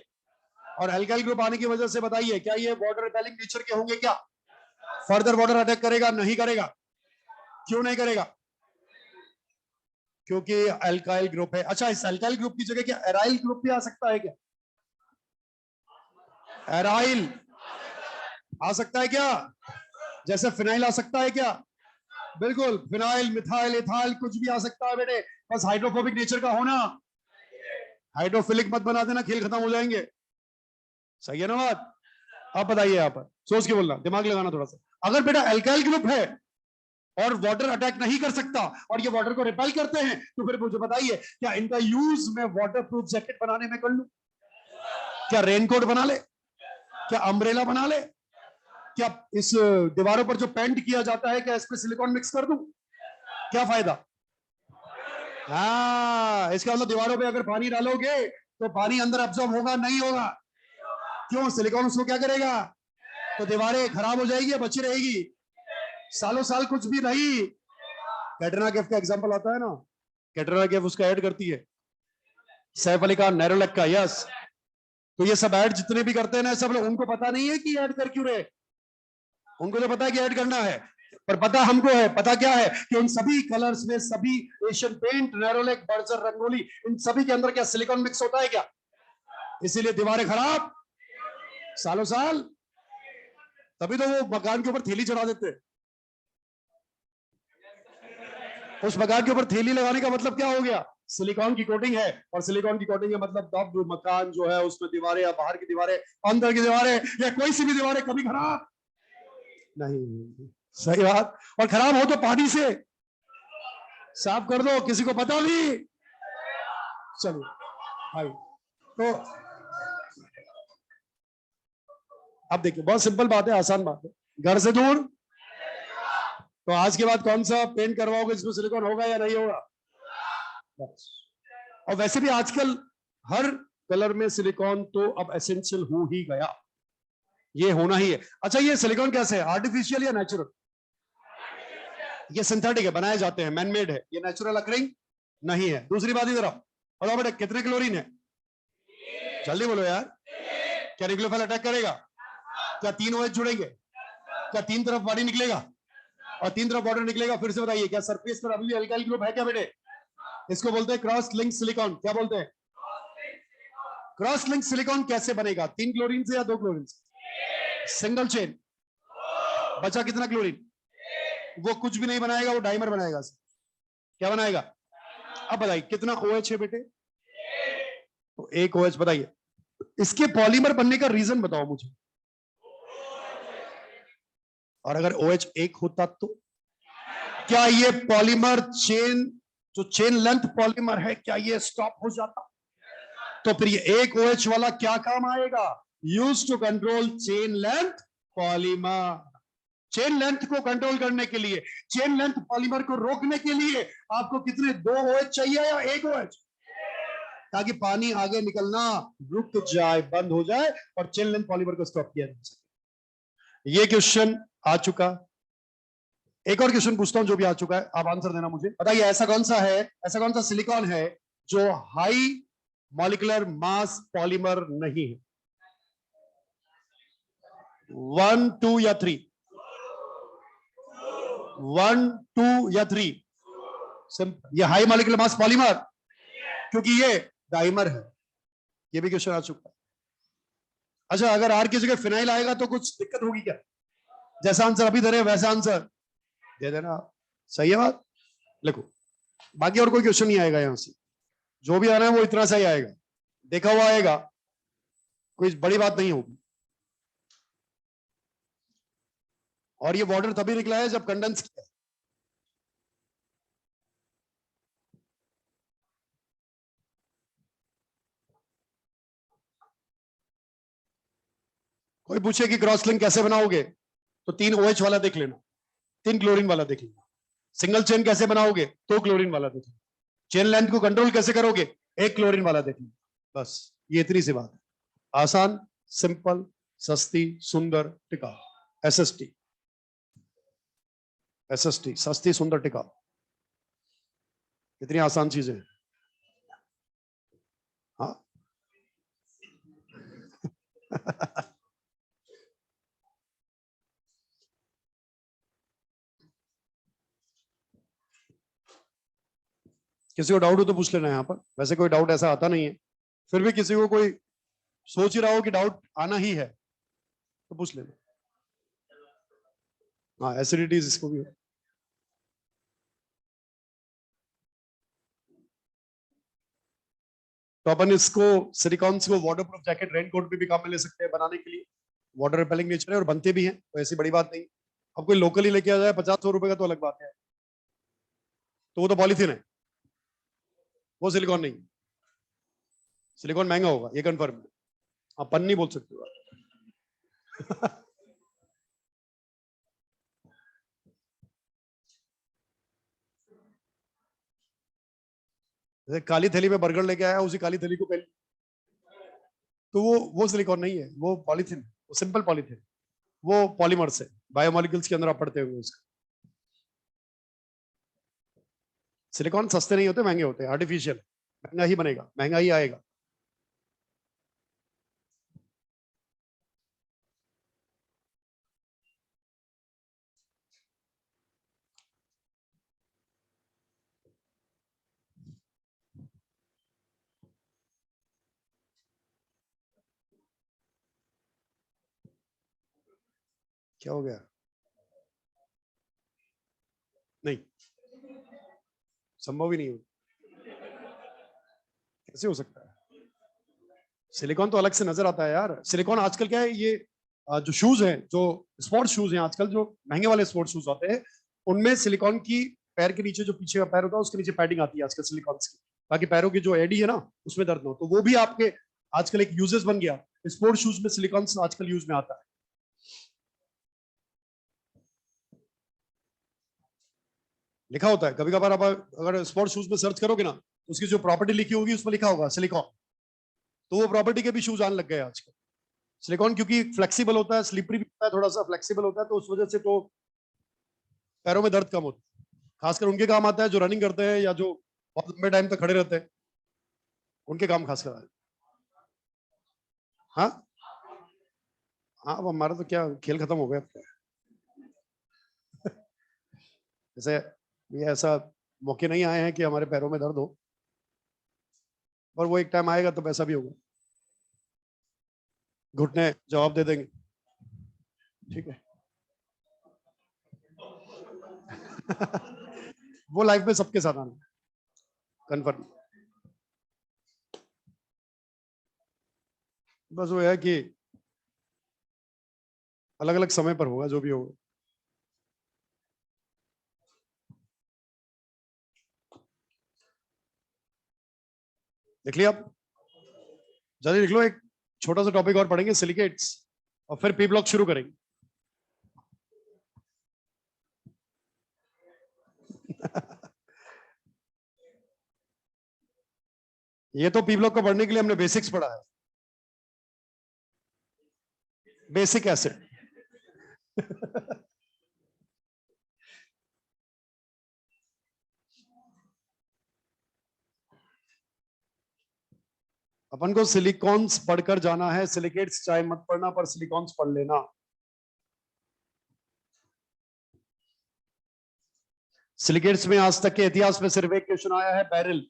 और अल्काइल ग्रुप आने की वजह से बताइए क्या ये वाटर रिपेलिंग नेचर के होंगे? क्या फर्दर वाटर अटैक करेगा? नहीं करेगा। क्यों नहीं करेगा? क्योंकि अल्काइल ग्रुप है। अच्छा, इस अल्काइल ग्रुप की जगह क्या एराइल ग्रुप भी आ सकता है क्या? एराइल आ सकता है क्या? जैसे फिनाइल आ सकता है क्या? बिल्कुल, फिनाइल, मिथाइल, इथाइल कुछ भी आ सकता है बेटे, बस हाइड्रोफोबिक नेचर का होना। हाइड्रोफिलिक मत बना देना, खेल खत्म हो जाएंगे। सही है ना बात? आप बताइए, यहाँ पर सोच के बोलना, दिमाग लगाना थोड़ा सा। अगर बेटा अल्काइल ग्रुप है और वाटर अटैक नहीं कर सकता और ये वाटर को रिपेल करते हैं, तो फिर मुझे बताइए, क्या इनका यूज मैं वाटर प्रूफ जैकेट बनाने में कर लूं? क्या रेनकोट बना ले? क्या अम्ब्रेला बना ले? क्या इस दीवारों पर जो पेंट किया जाता है, क्या इस पे सिलिकॉन मिक्स कर दूं? क्या फायदा? हाँ, इसका मतलब दीवारों पे अगर पानी डालोगे तो पानी अंदर अब्सॉर्ब होगा? नहीं होगा। क्यों? सिलिकॉन उसको क्या करेगा? तो दीवारें खराब हो जाएगी या बची रहेगी? सालों साल कुछ भी नहीं। कैटरीना कैफ का एग्जांपल आता है ना, कैटरीना कैफ उसका ऐड करती है, सैफ अली खान नैरोलैक का। यस, तो ये सब ऐड जितने भी करते हैं ना, सब लोग, उनको पता नहीं है कि ऐड कर क्यों रहे। उनको तो पता है कि ऐड करना है, पर पता हमको है। पता क्या है? कि उन सभी कलर्स में, सभी Asian paint, Nerolac, Berger, Rangoli, इन सभी के अंदर क्या सिलिकॉन मिक्स होता है क्या? इसीलिए दीवारें खराब सालों साल। तभी तो वो मकान के ऊपर थैली चढ़ा देते हैं। उस मकान के ऊपर थैली लगाने का मतलब क्या हो गया? सिलिकॉन की कोटिंग है, और सिलिकॉन की कोटिंग का मतलब तब मकान जो है उसमें दीवारें, या बाहर की दीवारें, अंदर की दीवारें, या कोई सी भी दीवारें कभी खराब नहीं। सही बात। और खराब हो तो पानी से साफ कर दो, किसी को पता नहीं। चलो भाई, तो अब देखिए, बहुत सिंपल बात है, आसान बात है। घर से दूर, तो आज के बाद कौन सा पेंट करवाओगे जिसमें सिलिकॉन होगा या नहीं होगा? बस। और वैसे भी आजकल हर कलर में सिलिकॉन तो अब एसेंशियल हो ही गया, ये होना ही है। अच्छा, ये सिलिकॉन कैसे है? आर्टिफिशियल या नेचुरल? ये सिंथेटिक है, बनाए जाते हैं, मैनमेड है। ये नेचुरल अकरिंग नहीं है। दूसरी बात इधर आओ, बताओ बेटा, कितने क्लोरीन है? जल्दी बोलो यार। क्या न्यूक्लियोफाइल अटैक करेगा? क्या तीन OH जुड़ेंगे? क्या तीन तरफ पानी निकलेगा और तीन तरफ वाटर निकलेगा? फिर से बताइए, क्या सरफेस पर अभी भी अल्काइल ग्रुप है क्या बेटे? इसको बोलते हैं क्रॉस लिंक सिलिकॉन। क्या बोलते हैं? क्रॉस लिंक सिलिकॉन कैसे बनेगा? तीन क्लोरीन से या दो क्लोरीन से? Single chain. बचा कितना क्लोरीन? वो कुछ भी नहीं बनाएगा, वो डाइमर बनाएगा। क्या बनाएगा? अब बताइए कितना OH है बेटे? तो एक OH। बताइए, इसके पॉलीमर बनने का रीजन बताओ मुझे। और अगर OH एक होता तो क्या ये पॉलीमर चेन, जो चेन लेंथ पॉलीमर है, क्या ये स्टॉप हो जाता? तो फिर ये एक OH वाला क्या काम आएगा? Use to control chain length polymer. Chain length को कंट्रोल करने के लिए, चेन लेंथ पॉलीमर को रोकने के लिए आपको कितने, दो OH चाहिए या एक OH? ताकि पानी आगे निकलना रुक जाए, बंद हो जाए, और चेन लेंथ पॉलीमर को स्टॉप किया जा सके। ये क्वेश्चन आ चुका। एक और क्वेश्चन पूछता हूं जो भी आ चुका है, आप आंसर देना मुझे। बताइए, ऐसा कौन सा है, ऐसा कौन सा सिलिकॉन है जो हाई मॉलिक्यूलर मास पॉलीमर नहीं है? 1 2 या 3? 1 2 या 3? ये हाई मॉलिक्यूलर मास पॉलीमर, क्योंकि ये डाइमर है। ये भी क्वेश्चन आ चुका है। अच्छा, अगर आर की जगह फिनाइल आएगा तो कुछ दिक्कत होगी क्या? जैसा आंसर अभी दे रहे हैं वैसा आंसर दे देना। सही है बात? लिखो। बाकी और कोई क्वेश्चन नहीं आएगा यहां से, जो भी आना है वो इतना सही आएगा, देखा हुआ आएगा, कोई बड़ी बात नहीं होगी। और ये वाटर तभी निकला है जब कंडेंस किया। कोई पूछे कि क्रॉस लिंक कैसे बनाओगे, तो तीन OH वाला देख लेना, तीन क्लोरीन वाला देख लेना। सिंगल चेन कैसे बनाओगे? दो क्लोरीन वाला देख लेना। चेन लेंथ को कंट्रोल कैसे करोगे? एक क्लोरीन वाला देख लेना। बस, ये इतनी सी बात है। आसान, सिंपल, सस्ती, सुंदर, टिकाऊ। SST। SST, सस्ती, सुंदर, टिकाऊ। कितनी आसान चीजें हैं। हाँ। किसी को डाउट हो तो पूछ लेना यहाँ पर, वैसे कोई डाउट ऐसा आता नहीं है, फिर भी किसी को कोई सोच ही रहा हो कि डाउट आना ही है तो पूछ लेना। हाँ एसिडिटीज इसको भी। तो अपन इसको सिलिकॉन्स को वाटर प्रूफ जैकेट रेनकोट भी काम में ले सकते हैं बनाने के लिए, वाटर रिपेलिंग नेचर है और बनते भी हैं, तो ऐसी बड़ी बात नहीं। अब कोई लोकली लेके आ जाए 50-100 रुपए का तो अलग बात है, तो वो तो पॉलीथीन है, वो सिलिकॉन नहीं। सिलिकॉन महंगा होगा ये कंफर्म है, आप पन्नी बोल सकते हो। जैसे काली थैली में बर्गर लेके आया, उसी काली थैली को पहले, तो वो सिलिकॉन नहीं है, वो पॉलीथीन, वो सिंपल पॉलीथीन, वो पॉलीमर से बायोमोलिक्यूल्स के अंदर आप पढ़ते होंगे उसका। सिलिकॉन सस्ते नहीं होते, महंगे होते हैं, आर्टिफिशियल, महंगा ही बनेगा, महंगा ही आएगा। क्या हो गया? नहीं, संभव ही नहीं हो, कैसे हो सकता है? सिलिकॉन तो अलग से नजर आता है यार। सिलिकॉन आजकल क्या है, ये जो शूज हैं, जो स्पोर्ट्स शूज हैं आजकल, जो महंगे वाले स्पोर्ट्स शूज आते हैं, उनमें सिलिकॉन की, पैर के नीचे जो पीछे का पैर होता है उसके नीचे पैडिंग आती है आजकल सिलिकॉन की, ताकि पैरों की जो एडी है ना उसमें दर्द ना हो, तो वो भी आपके आजकल एक यूजेस बन गया। स्पोर्ट्स शूज में सिलिकॉन आजकल यूज में आता है। लिखा होता है कभी कभार, आप अगर स्पोर्ट्स शूज में सर्च करोगे ना, तो उसकी जो प्रॉपर्टी लिखी होगी उसमें लिखा होगा सिलिकॉन, तो वो प्रॉपर्टी के भी शूज आने लग गए आजकल। सिलिकॉन क्योंकि फ्लेक्सिबल होता है, स्लिपरी भी होता है, थोड़ा सा फ्लेक्सिबल होता है, तो उस वजह से तो पैरों में दर्द कम होता है। खासकर उनके काम आता है जो रनिंग करते हैं या जो बहुत लंबे टाइम तक खड़े रहते हैं, उनके काम खासकर आता है। हाँ हाँ, अब हमारा तो क्या खेल खत्म हो गया जैसे, ये ऐसा मौके नहीं आए हैं कि हमारे पैरों में दर्द हो, पर वो एक टाइम आएगा तो ऐसा भी होगा, घुटने जवाब दे देंगे। ठीक है। वो लाइफ में सबके साथ आना, कन्फर्म। बस वो है कि अलग अलग समय पर होगा जो भी होगा। देख लिया आप? जल्दी लिख लो, एक छोटा सा टॉपिक और पढ़ेंगे, सिलिकेट्स, और फिर पी ब्लॉक शुरू करेंगे। ये तो पी ब्लॉक को पढ़ने के लिए हमने बेसिक्स पढ़ा है, बेसिक एसिड। अपन को सिलिकॉन्स पढ़कर जाना है, सिलिकेट्स चाहे मत पढ़ना, पर सिलिकॉन्स पढ़ लेना। सिलिकेट्स में आज तक के इतिहास में सिर्फ एक क्वेश्चन आया है, बैरल,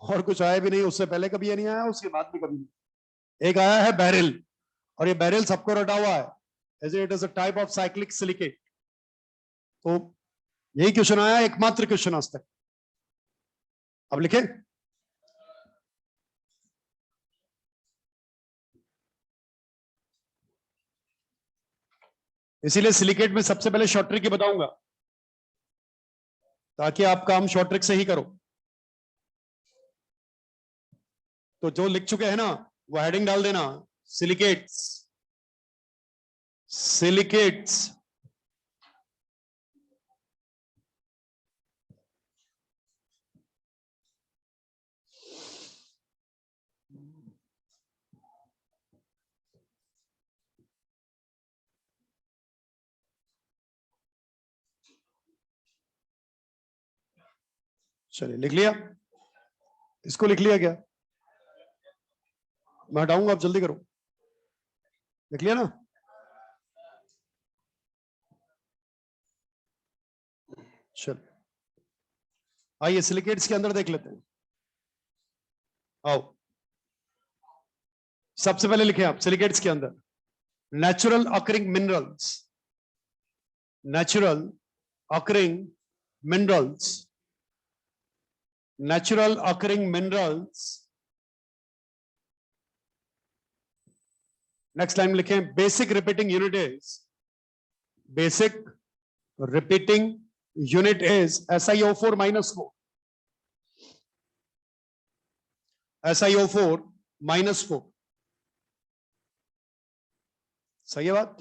और कुछ आया भी नहीं, उससे पहले कभी ये नहीं आया, उसके बाद भी कभी नहीं। एक आया है बैरल, और ये बैरल सबको रटा हुआ है, as it is a type of cyclic silicate. तो यही क्वेश्चन आया, एकमात्र क्वेश्चन आज तक। अब लिखे, इसीलिए सिलिकेट में सबसे पहले शॉर्ट ट्रिक ही बताऊंगा, ताकि आप काम शॉर्ट ट्रिक से ही करो। तो जो लिख चुके हैं ना, वो हेडिंग डाल देना, सिलिकेट्स, सिलिकेट्स। चलिए लिख लिया, इसको लिख लिया क्या? मैं हटाऊंगा, आप जल्दी करो। लिख लिया ना? चल, आइए सिलिकेट्स के अंदर देख लेते हैं। आओ, सबसे पहले लिखे आप सिलिकेट्स के अंदर natural occurring minerals, natural occurring minerals, natural occurring minerals. Next line में लिखें basic repeating unit is, basic repeating unit is SiO4 -4, SiO4 -4। सही है बात।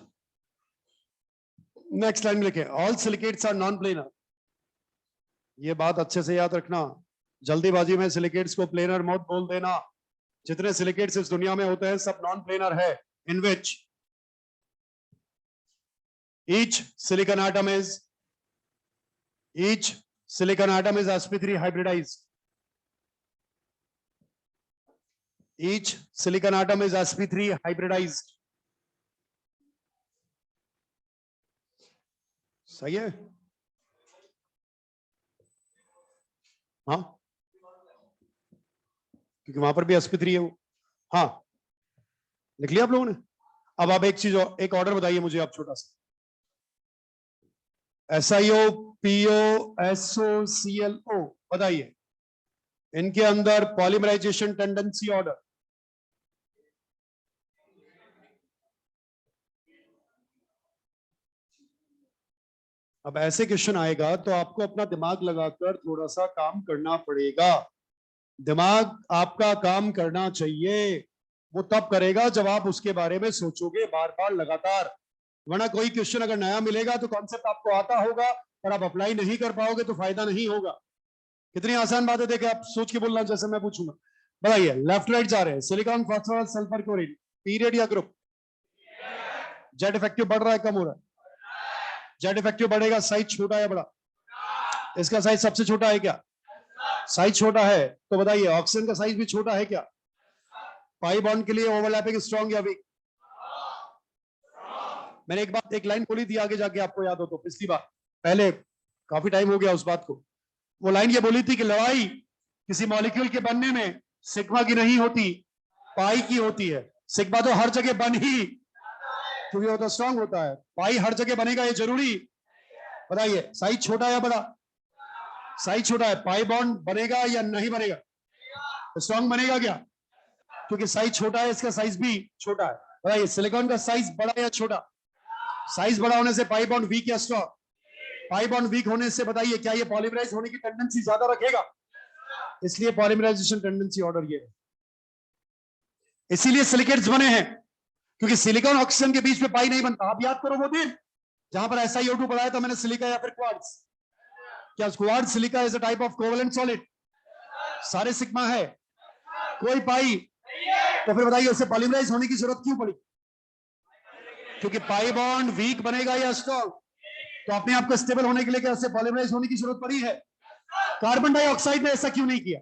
नेक्स्ट लाइन में लिखें all silicates are non planar. ये बात अच्छे से याद रखना, जल्दीबाजी में सिलिकेट्स को प्लेनर मत बोल देना। जितने सिलिकेट्स इस दुनिया में होते हैं सब नॉन प्लेनर है। इन विच each silicon atom is sp3 hybridized, each silicon atom is sp3 hybridized। सही है। हाँ, क्योंकि वहां पर भी sp3 है वो। हाँ, लिख लिया आप लोगों ने। अब आप एक चीज और, एक ऑर्डर बताइए मुझे आप छोटा सा। SiO, PO, SO, ClO बताइए, इनके अंदर पॉलीमराइजेशन टेंडेंसी ऑर्डर। अब ऐसे क्वेश्चन आएगा तो आपको अपना दिमाग लगाकर थोड़ा सा काम करना पड़ेगा। दिमाग आपका काम करना चाहिए, वो तब करेगा जब आप उसके बारे में सोचोगे बार बार लगातार। वरना कोई क्वेश्चन अगर नया मिलेगा तो कॉन्सेप्ट आपको आता होगा और आप अप्लाई नहीं कर पाओगे तो फायदा नहीं होगा। कितनी आसान बात है, देखिए आप सोच के बोलना जैसे मैं पूछूंगा। बताइए, लेफ्ट राइट जा रहे हैं, silicon, phosphorus, sulphur, chlorine, period या ग्रुप? जेड इफेक्टिव बढ़ रहा है कम हो रहा है? जेड इफेक्टिव बढ़ेगा, साइज छोटा है बड़ा? इसका साइज सबसे छोटा है क्या? साइज छोटा है, तो बताइए ऑक्सीजन का साइज भी छोटा है क्या? पाई बॉन्ड के लिए ओवरलैपिंग स्ट्रॉन्ग या वीक? मैंने एक बात, एक लाइन बोली थी आगे जाके, आपको याद हो तो, पिछली बार, पहले काफी टाइम हो गया उस बात को। वो लाइन ये बोली थी कि लड़ाई किसी मॉलिक्यूल के बनने में सिग्मा की नहीं होती, पाई की होती है। सिग्मा तो हर जगह बन ही, क्योंकि वो तो स्ट्रांग होता है। पाई हर जगह बनेगा ये जरूरी? बताइए, साइज छोटा या बड़ा? साइज छोटा है, पाई बॉन्ड बनेगा या नहीं बनेगा? स्ट्रांग बनेगा क्या? क्योंकि साइज छोटा है, इसका साइज भी छोटा है। बताइए, सिलिकॉन का साइज बड़ा या छोटा? साइज बड़ा होने से पाई बॉन्ड वीक या स्ट्रांग? पाई बॉन्ड वीक होने से बताइए क्या ये पॉलीमराइज होने की टेंडेंसी ज्यादा रखेगा? इसलिए पॉलीमराइजेशन टेंडेंसी ऑर्डर ये है। इसीलिए सिलिकेट्स बने हैं, क्योंकि सिलिकॉन ऑक्सीजन के बीच में पाई नहीं बनता। आप याद करो वो दिन जहां पर SiO2 बनाया था मैंने, सिलिका या फिर क्वार्ट्ज? क्या quartz silica is a type of covalent solid? सारे सिग्मा है, कोई पाई, तो फिर बताइए उसे पॉलीमराइज होने की जरूरत क्यों पड़ी? क्योंकि पाई बॉन्ड वीक बनेगा या स्ट्रॉन्ग? तो अपने आप को स्टेबल होने के लिए क्या उसे पॉलीमराइज होने की जरूरत पड़ी है? कार्बन डाइऑक्साइड ने ऐसा क्यों नहीं किया?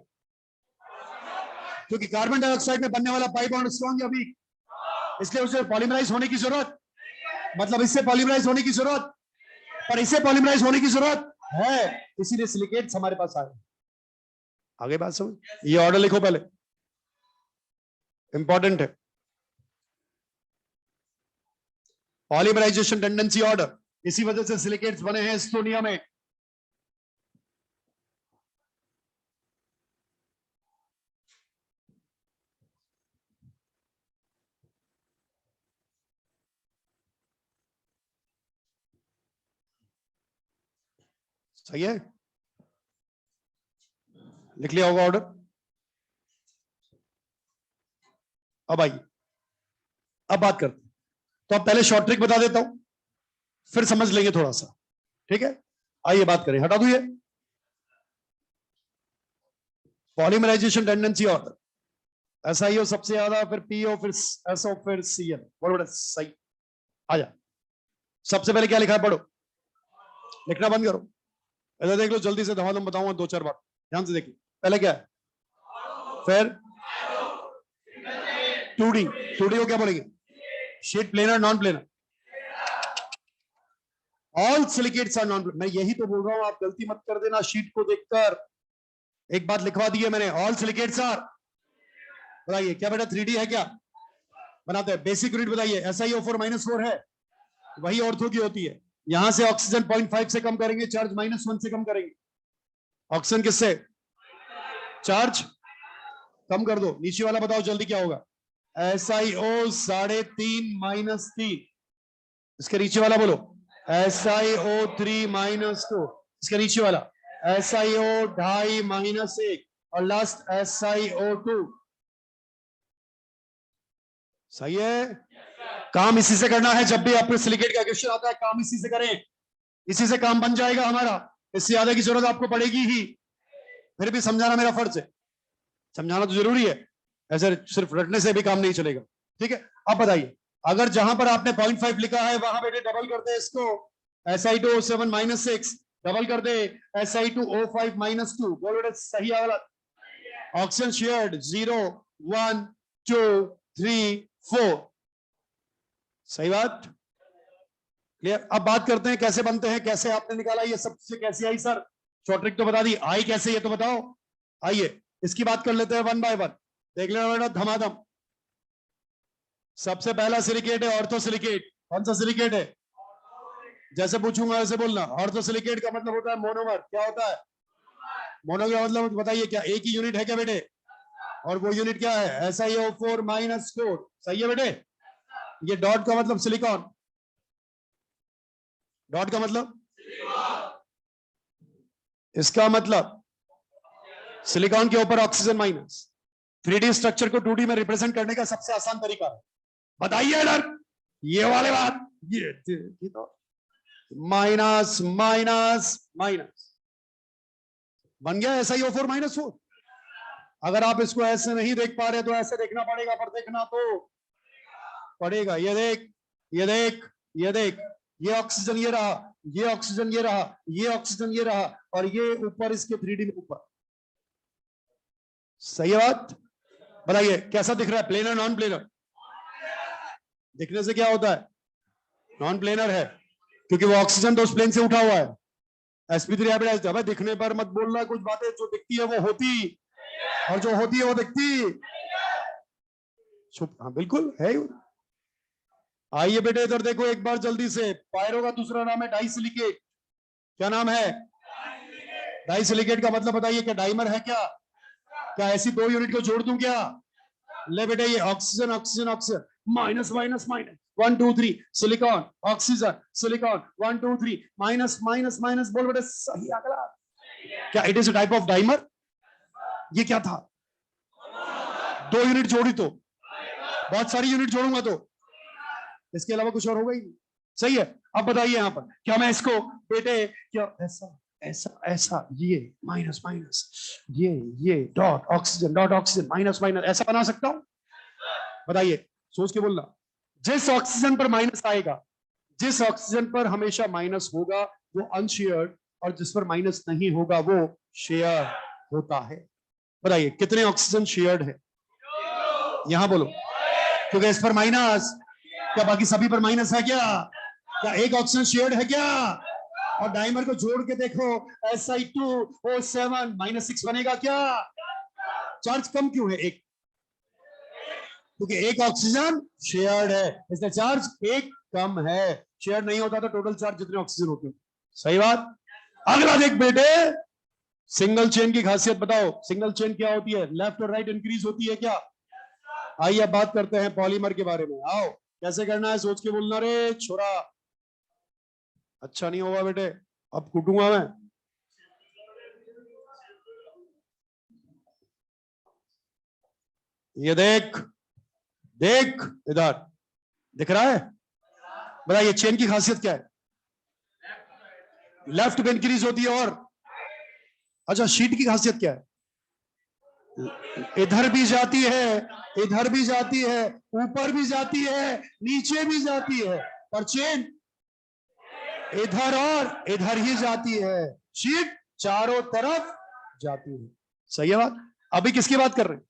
क्योंकि कार्बन डाइऑक्साइड में बनने वाला पाई बॉन्ड स्ट्रॉन्ग या वीक, इसलिए उसे पॉलीमराइज होने की जरूरत, मतलब इससे पॉलीमराइज होने की जरूरत, पर इसे पॉलीमराइज होने की जरूरत है, इसीलिए सिलिकेट्स हमारे पास आए। आगे बात समझ? ये ऑर्डर लिखो पहले, इंपॉर्टेंट है। पॉलीमराइजेशन टेंडेंसी ऑर्डर, इसी वजह से सिलिकेट्स बने हैं इस दुनिया में। सही है, लिख लिया होगा ऑर्डर। अब आइए, अब बात करते हैं। तो अब पहले शॉर्ट ट्रिक बता देता हूं, फिर समझ लेंगे थोड़ा सा, ठीक है? आइए बात करें, हटा दू ये पॉलीमराइजेशन टेंडेंसी ऑर्डर। SiO सबसे ज्यादा, फिर PO, फिर SO, फिर Cl। बड़ा सही। आ जा, सबसे पहले क्या लिखा है पढ़ो, लिखना बंद करो, इधर देख लो जल्दी से, धमाधम बताऊंगा 2-4 बार, ध्यान से देखिए। पहले क्या है, फिर 2D। 2D को क्या बोलेंगे? Sheet planar, non planar? All silicates are non planar. मैं यही तो बोल रहा हूं, आप गलती मत कर देना शीट को देखकर। एक बात लिखवा दी है मैंने, ऑल सिलिकेट्स आर, बताइए क्या बेटा 3D है क्या? बनाते हैं। बेसिक यूनिट बताइए, SiO4 -4 है, वही ऑर्थो की होती है। यहां से ऑक्सीजन 0.5 से कम करेंगे, चार्ज -1 से कम करेंगे। ऑक्सीजन किससे? चार्ज कम कर दो। नीचे वाला बताओ जल्दी क्या होगा? SiO 3.5 -3। इसके नीचे वाला बोलो, SiO3 -2। इसके नीचे वाला SiO 2.5 -1 और लास्ट SiO2। सही है? काम इसी से करना है। जब भी आपने सिलिकेट का क्वेश्चन आता है, काम इसी से करें, इसी से काम बन जाएगा हमारा। इससे ज्यादा की जरूरत आपको पड़ेगी ही। फिर भी समझाना मेरा फर्ज है, समझाना तो जरूरी है, ऐसे सिर्फ रटने से भी काम नहीं चलेगा। ठीक है, अब बताइए, अगर जहां पर आपने 0.5 लिखा है वहां बेटे डबल कर दे इसको, Si2O7 -6 डबल कर दे Si2O5 -2। बोलो बेटे सही है गलत? Oxygen shared 0 1 2 3 4। सही बात, क्लियर? अब बात करते हैं कैसे बनते हैं, कैसे आपने निकाला ये सब चीजें, कैसे आई सर? शॉर्ट ट्रिक तो बता दी, आई कैसे ये तो बताओ। आइए इसकी बात कर लेते हैं 1 बाय 1। देख लेना बेटा धमाधम। सबसे पहला सिलिकेट है ऑर्थो सिलिकेट। कौन सा सिलिकेट है? जैसे पूछूंगा वैसे बोलना। ऑर्थो सिलिकेट का मतलब होता है मोनोमर। क्या होता है? मोनो का मतलब बताइए क्या एक ही यूनिट है क्या बेटे? और वो यूनिट क्या है? SiO4 -4। सही है बेटे? ये डॉट का मतलब सिलिकॉन। डॉट का मतलब, इसका मतलब सिलिकॉन के ऊपर ऑक्सीजन माइनस। 3D स्ट्रक्चर को 2D में रिप्रेजेंट करने का सबसे आसान तरीका है, बताइए डर ये वाले बात, ये तो माइनस माइनस माइनस बन गया SiO4 -4। अगर आप इसको ऐसे नहीं देख पा रहे तो ऐसे देखना पड़ेगा, पर देखना तो पड़ेगा। ये देख, ये देख, ये देख, ये ऑक्सीजन ये रहा, ये ऑक्सीजन ये रहा, ये ऑक्सीजन ये रहा, और ये ऊपर इसके 3D में ऊपर। सही है बात? बताइए कैसा दिख रहा है? Planar non planar? दिखने से क्या होता है? नॉन प्लेनर है, क्योंकि वो ऑक्सीजन तो उस प्लेन से उठा हुआ है। sp3 हाइब्रिडाइज्ड है। दिखने पर मत बोलना, कुछ बातें जो दिखती है वो होती, और जो होती है वो दिखती। हाँ बिल्कुल है। आइए बेटे इधर देखो एक बार जल्दी से। पायरो का दूसरा नाम है डाइसिलिकेट। क्या नाम है? डाइसिलिकेट का मतलब बताइए, क्या डाइमर है क्या? क्या ऐसी दो यूनिट को जोड़ दूं क्या? ले बेटे, ये oxygen oxygen oxygen, minus minus minus 1 2 3, silicon oxygen silicon 1 2 3, minus minus minus. बोल बेटे सही अगला। क्या it is a type of dimer? ये क्या था? दो यूनिट जोड़ी तो, बहुत सारी यूनिट जोड़ूंगा तो इसके अलावा कुछ और होगा ही नहीं। सही है? अब बताइए यहां पर, क्या मैं इसको बेटे, क्या ऐसा ऐसा ऐसा, ये माइनस माइनस, ये डॉट ऑक्सीजन माइनस माइनस, ऐसा बना सकता हूं? बताइए, सोच के बोलना। जिस ऑक्सीजन पर माइनस आएगा, जिस ऑक्सीजन पर हमेशा माइनस होगा वो अनशेयर्ड, और जिस पर माइनस नहीं होगा वो शेयर होता है। बताइए कितने ऑक्सीजन शेयर्ड है? यहां बोलो, क्योंकि इस पर माइनस, क्या बाकी सभी पर माइनस है क्या? क्या एक ऑक्सीजन शेयर्ड है क्या? और डाइमर को जोड़ के देखो, Si2O7 -6 बनेगा क्या? चार्ज कम क्यों है? एक, क्योंकि एक ऑक्सीजन शेयर्ड है, इसलिए चार्ज एक कम है। शेयर नहीं होता तो टोटल चार्ज जितने ऑक्सीजन होते हैं। सही बात। अगला देख बेटे, सिंगल चेन की खासियत बताओ। सिंगल चेन क्या होती है? लेफ्ट और राइट इंक्रीज होती है क्या? आइए अब बात करते हैं पॉलीमर के बारे में। आओ, कैसे करना है सोच के बोलना रे छोरा, अच्छा नहीं होगा बेटे, अब कूटूंगा मैं। ये देख, देख इधर, दिख रहा है? बताइए चेन की खासियत क्या है? लेफ्ट में इंक्रीज होती है, और अच्छा शीट की खासियत क्या है? इधर भी जाती है, इधर भी जाती है, ऊपर भी जाती है, नीचे भी जाती है, पर चेन इधर और इधर ही जाती है। शीट चारों तरफ जाती है। सही है बात? अभी किसकी बात कर रहे हैं?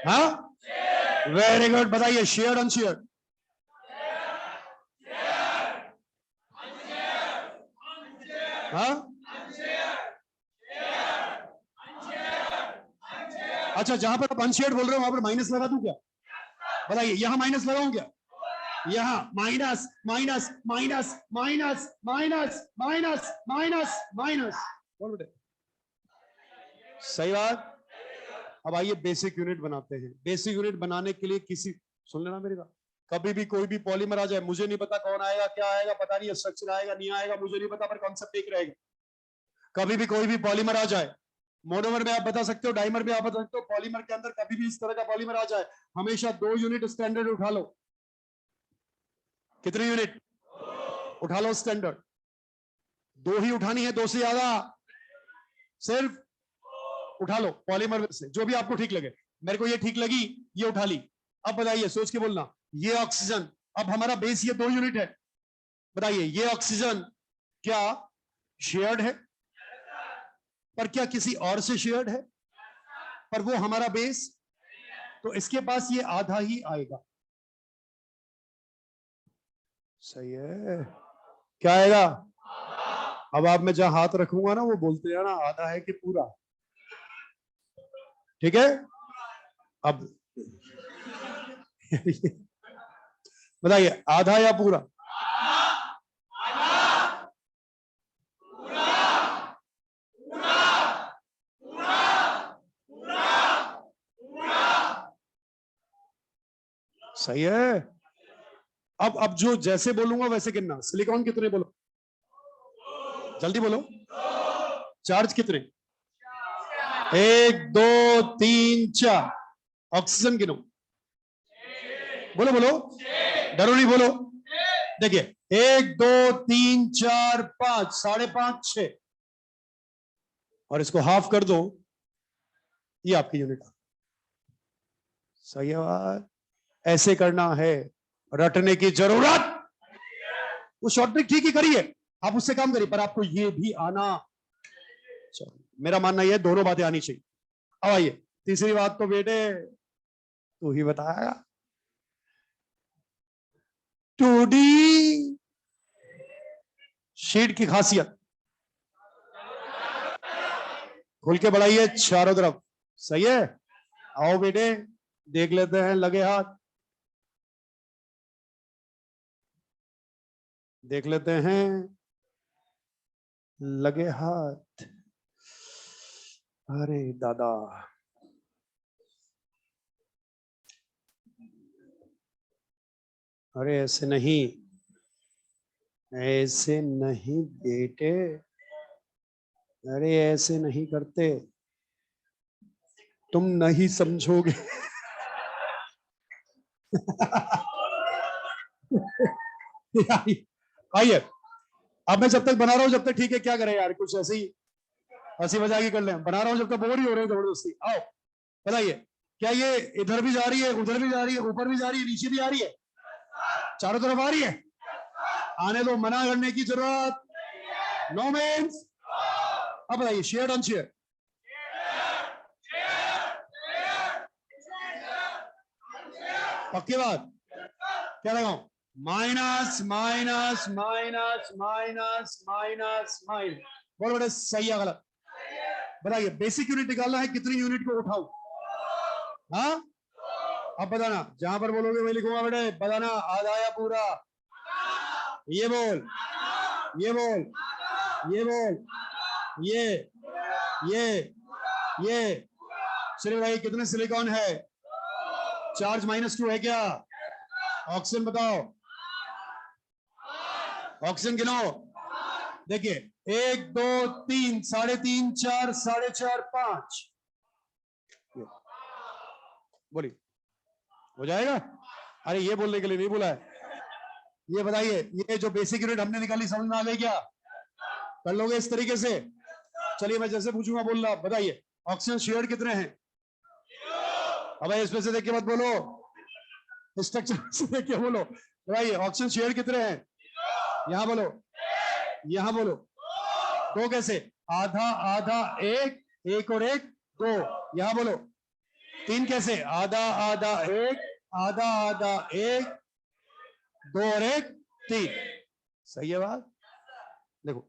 हाँ, वेरी गुड। बताइए शेयर्ड अनशेयर्ड? हाँ, अच्छा, जहां पर आप अनशेड बोल रहे हो वहां पर माइनस लगा दूं क्या? बताइए, यहां माइनस लगाऊं क्या? यहां minus minus minus minus minus minus minus minus, बोल बेटे, सही बात। अब आइए बेसिक यूनिट बनाते हैं। बेसिक यूनिट बनाने के लिए किसी, सुन लेना मेरी बात, कभी भी कोई भी पॉलीमर आ जाए, मुझे नहीं पता कौन आएगा क्या आएगा, पता नहीं स्ट्रक्चर आएगा नहीं आएगा मुझे नहीं पता, पर कॉन्सेप्ट एक रहेगा। कभी भी कोई भी पॉलीमर आ जाए, मोनोमर में आप बता सकते हो, डाइमर में आप बता सकते हो, पॉलीमर के अंदर कभी भी इस तरह का पॉलीमर आ जाए, हमेशा 2 यूनिट स्टैंडर्ड उठा लो। कितने यूनिट उठा लो स्टैंडर्ड? 2 ही उठानी है, 2 से ज्यादा सिर्फ उठा लो पॉलीमर से, जो भी आपको ठीक लगे। मेरे को ये ठीक लगी, ये उठा ली। अब बताइए, सोच के बोलना, ये ऑक्सीजन, अब हमारा बेस ये 2 यूनिट है, बताइए ये ऑक्सीजन क्या शेयर्ड है? पर क्या किसी और से शेयर्ड है? पर वो हमारा बेस, तो इसके पास ये आधा ही आएगा। सही है, क्या आएगा? अब आप मैं जहां हाथ रखूंगा ना वो बोलते हैं ना आधा है कि पूरा, ठीक है? अब बताइए आधा या पूरा? सही है। अब जो जैसे बोलूंगा वैसे गिनना। सिलिकॉन कितने बोलो, जल्दी बोलो। चार्ज कितने? 1 2 3 4। ऑक्सीजन गिनो, बोलो बोलो, डरो नहीं, बोलो। देखिए 1 2 3 4 5, 5.5 6, और इसको हाफ कर दो, ये आपकी यूनिट। सही है बात, ऐसे करना है, रटने की जरूरत। वो शॉर्ट ट्रिक ठीक ही करिए, आप उससे काम करिए, पर आपको ये भी आना चाहिए। मेरा मानना यह दोनों बातें आनी चाहिए। अब आइए तीसरी बात, तो बेटे तू ही बताएगा। 2D शीट की खासियत, खोल के बढ़ाइए चारों तरफ। सही है, आओ बेटे देख लेते हैं, लगे हाथ देख लेते हैं, लगे हाथ। अरे दादा, अरे ऐसे नहीं, ऐसे नहीं बेटे, अरे ऐसे नहीं करते, तुम नहीं समझोगे। आइए, अब मैं जब तक बना रहा हूं जब तक ठीक है, क्या करें यार, कुछ ऐसे ही हंसी मजाक ही कर लें, बना रहा हूं जब तक, बोर ही हो रहे हैं जबरदस्ती। आओ बताइए, क्या ये इधर भी जा रही है, उधर भी जा रही है, ऊपर भी जा रही है, नीचे भी आ रही है, चारों तरफ आ रही है? आने दो, मना करने की जरूरत नो मीन्स। अब बताइए शेयर अनशेयर, पक्की बात, क्या लगाऊं? Minus minus minus minus minus minus, बोलो बेटे सही है गलत? बताइए बेसिक यूनिट निकालना है, कितनी यूनिट को उठाऊं? हाँ, अब बताना, जहां पर बोलोगे मैं लिखूंगा बेटे, बताना आधा या पूरा। ये बोल, ये बोल, ये बोल, ये चलिए भाई, कितने सिलिकॉन है? चार्ज -2 है क्या? ऑक्सीजन बताओ, ऑक्सीजन गिनो। देखिए 1 2 3 3.5 4 4.5 5, बोलिए हो जाएगा? अरे ये बोलने के लिए नहीं बोला है। ये बताइए, ये जो बेसिक यूनिट हमने निकाली समझ में आ गई क्या? कर लोगे इस तरीके से? चलिए मैं जैसे पूछूंगा बोलना, बताइए ऑक्सीजन शेयर कितने हैं? अब इसमें से देख के मत बोलो, स्ट्रक्चर से देख के बोलो। बताइए ऑक्सीजन शेयर कितने हैं? यहां बोलो, यहां बोलो। 2 कैसे? आधा आधा, एक, एक और एक, 2। यहां बोलो 3 कैसे? आधा आधा, एक, आधा आधा, एक, 2 और 1 3। सही है बात? देखो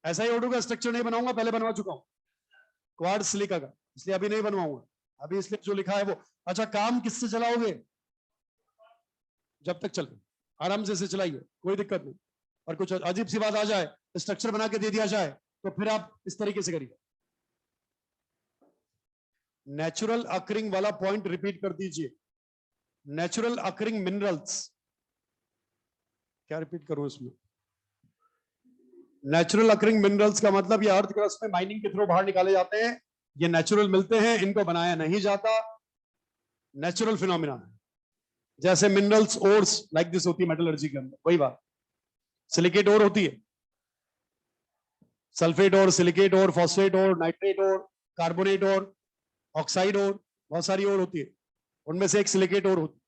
ऐसा ही ऑर्डर का स्ट्रक्चर नहीं बनाऊंगा, पहले बनवा चुका हूं क्वार्ट्ज सिलिका का, इसलिए अभी नहीं बनवाऊंगा। अभी इसलिए जो लिखा है वो। अच्छा, काम किससे चलाओगे? जब तक चले आराम से चलाइए, कोई दिक्कत नहीं। और कुछ अजीब सी बात आ जाए, स्ट्रक्चर बना के दे दिया जाए, तो फिर आप इस तरीके से करिए। नेचुरल अकरिंग वाला पॉइंट रिपीट कर दीजिए। नेचुरल अकरिंग मिनरल्स, क्या रिपीट करूं इसमें? नेचुरल अकरिंग मिनरल्स का मतलब ये अर्थ क्रस्ट में माइनिंग के थ्रू बाहर निकाले जाते हैं, ये नेचुरल मिलते हैं, इनको बनाया नहीं जाता, नेचुरल फिनोमिना है। जैसे मिनरल्स ओर्स लाइक दिस होती है मेटलर्जी के अंदर, वही बात। सिलिकेट ओर होती है, सल्फेट और सिलिकेट और फॉस्फेट और नाइट्रेट और कार्बोनेट और ऑक्साइड और बहुत सारी और होती है, उनमें से एक सिलिकेट और होती है।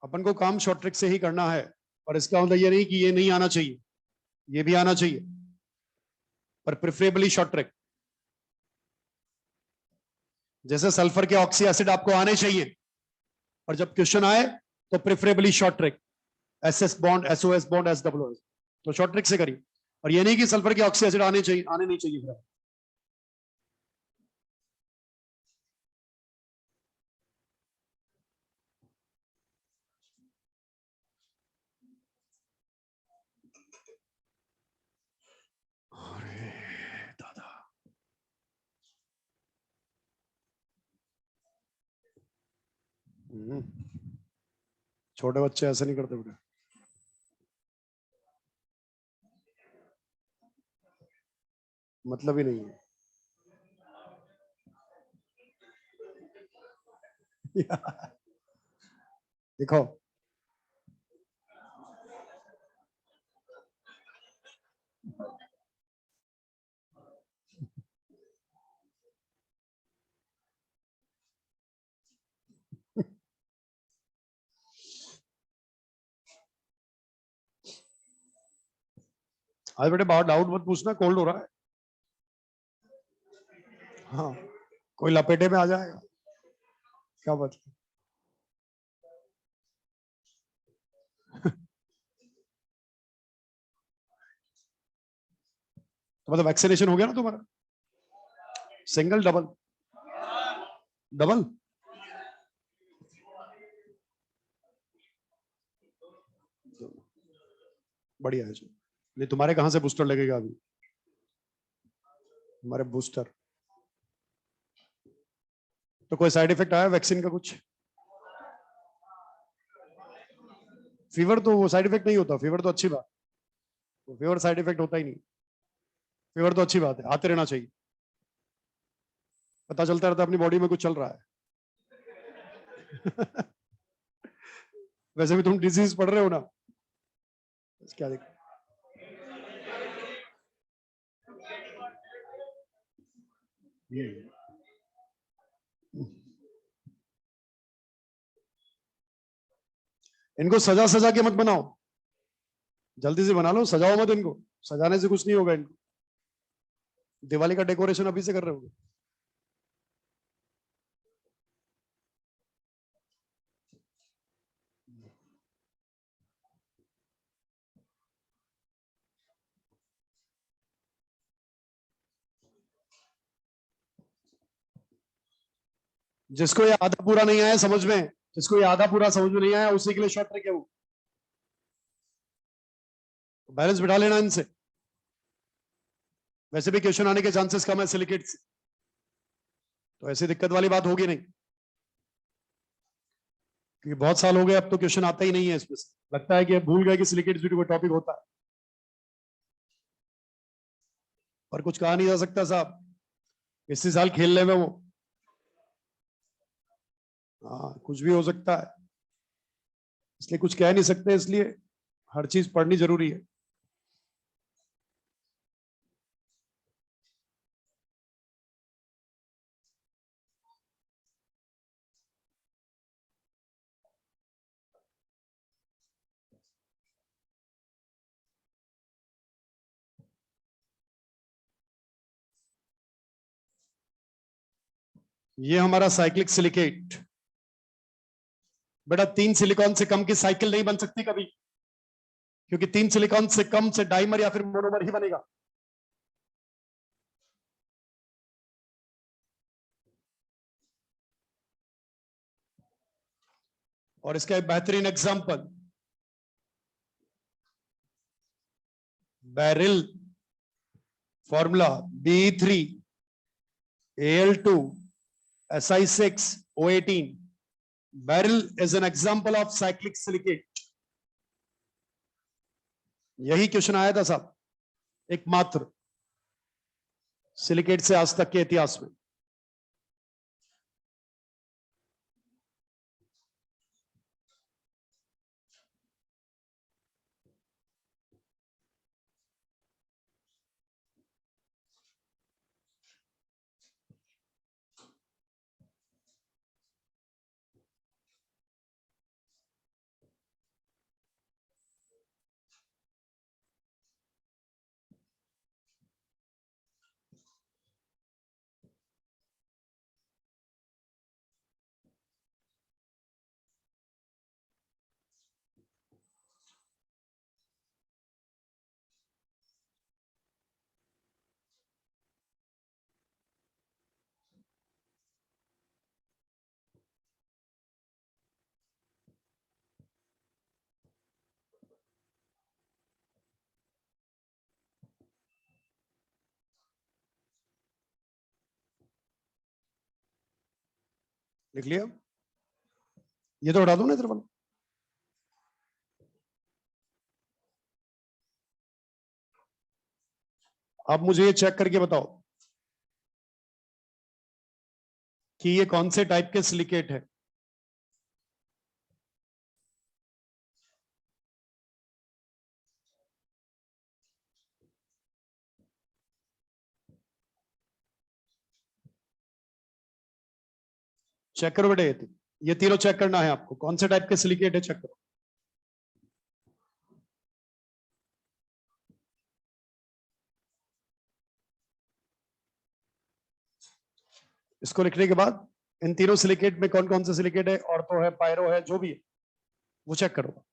अपन को काम शॉर्ट ट्रिक से ही करना है, और इसका मतलब ये नहीं कि ये नहीं आना चाहिए, ये भी आना चाहिए, पर प्रेफरेबली शॉर्ट ट्रिक। जैसे सल्फर के ऑक्सी एसिड आपको आने चाहिए, और जब क्वेश्चन आए तो preferably short trick, S S bond, SOS bond, S W S, तो शॉर्ट ट्रिक से करिए। और ये नहीं कि सल्फर के ऑक्सी एसिड आने चाहिए, आने नहीं चाहिए फिर। अरे दादा, छोटे बच्चे ऐसे नहीं करते बेटा। मतलब ही नहीं है। दिखाओ। आज बेटे बाहर डाउट मत पूछना, कोल्ड हो रहा है। हाँ, कोई लपेटे में आ जाएगा, क्या बात है। तो मतलब वैक्सीनेशन हो गया ना तुम्हारा? Single double? डबल? बढ़िया है जी। नहीं, तुम्हारे कहां से बूस्टर लगेगा अभी? हमारे बूस्टर तो कोई साइड इफेक्ट आया वैक्सीन का कुछ? फीवर तो वो साइड इफेक्ट नहीं होता, फीवर तो अच्छी बात, फीवर साइड इफेक्ट होता ही नहीं। फीवर तो अच्छी बात है, आते रहना चाहिए, पता चलता रहता है अपनी बॉडी में कुछ चल रहा है। वैसे भी तुम डिजीज पढ़ रहे हो ना, क्या देख। इनको सजा सजा के मत बनाओ, जल्दी से बना लो, सजाओ मत इनको, सजाने से कुछ नहीं होगा इनको। दिवाली का डेकोरेशन अभी से कर रहे हो? जिसको ये आधा पूरा नहीं आया समझ में, जिसको ये आधा पूरा समझ में नहीं आया, उसी के लिए शॉर्ट ट्रिक है वो। बैलेंस बिठा लेना इनसे, वैसे भी क्वेश्चन आने के चांसेस कम है सिलिकेट से, तो ऐसी दिक्कत वाली बात होगी नहीं, क्योंकि बहुत साल हो गए अब तो क्वेश्चन आता ही नहीं है इसमें से, लगता है कि भूल गए कि सिलिकेट कोई टॉपिक होता है, पर कुछ कहा नहीं जा सकता साहब, इसी साल खेलने में वो हाँ कुछ भी हो सकता है, इसलिए कुछ कह नहीं सकते, इसलिए हर चीज पढ़नी जरूरी है। ये हमारा साइक्लिक सिलिकेट। बेटा 3 सिलिकॉन से कम की साइकिल नहीं बन सकती कभी, क्योंकि 3 सिलिकॉन से कम से डाइमर या फिर मोनोमर ही बनेगा। और इसका एक बेहतरीन example, beryl formula Be3Al2Si6O18। Beryl is an example of cyclic silicate. यही क्वेश्चन आया था साहब, एकमात्र सिलिकेट से आज तक के इतिहास में। लिख लिया? ये तो उड़ा दो ना इधर वाला। आप मुझे ये चेक करके बताओ कि ये कौन से टाइप के सिलिकेट है। चेक करो बेटे, ये तीनों चेक करना है आपको, कौन से टाइप के सिलिकेट है, चेक करो। इसको लिखने के बाद इन तीनों सिलिकेट में कौन कौन से सिलिकेट है, ऑर्थो है, पायरो है, जो भी है वो चेक करो।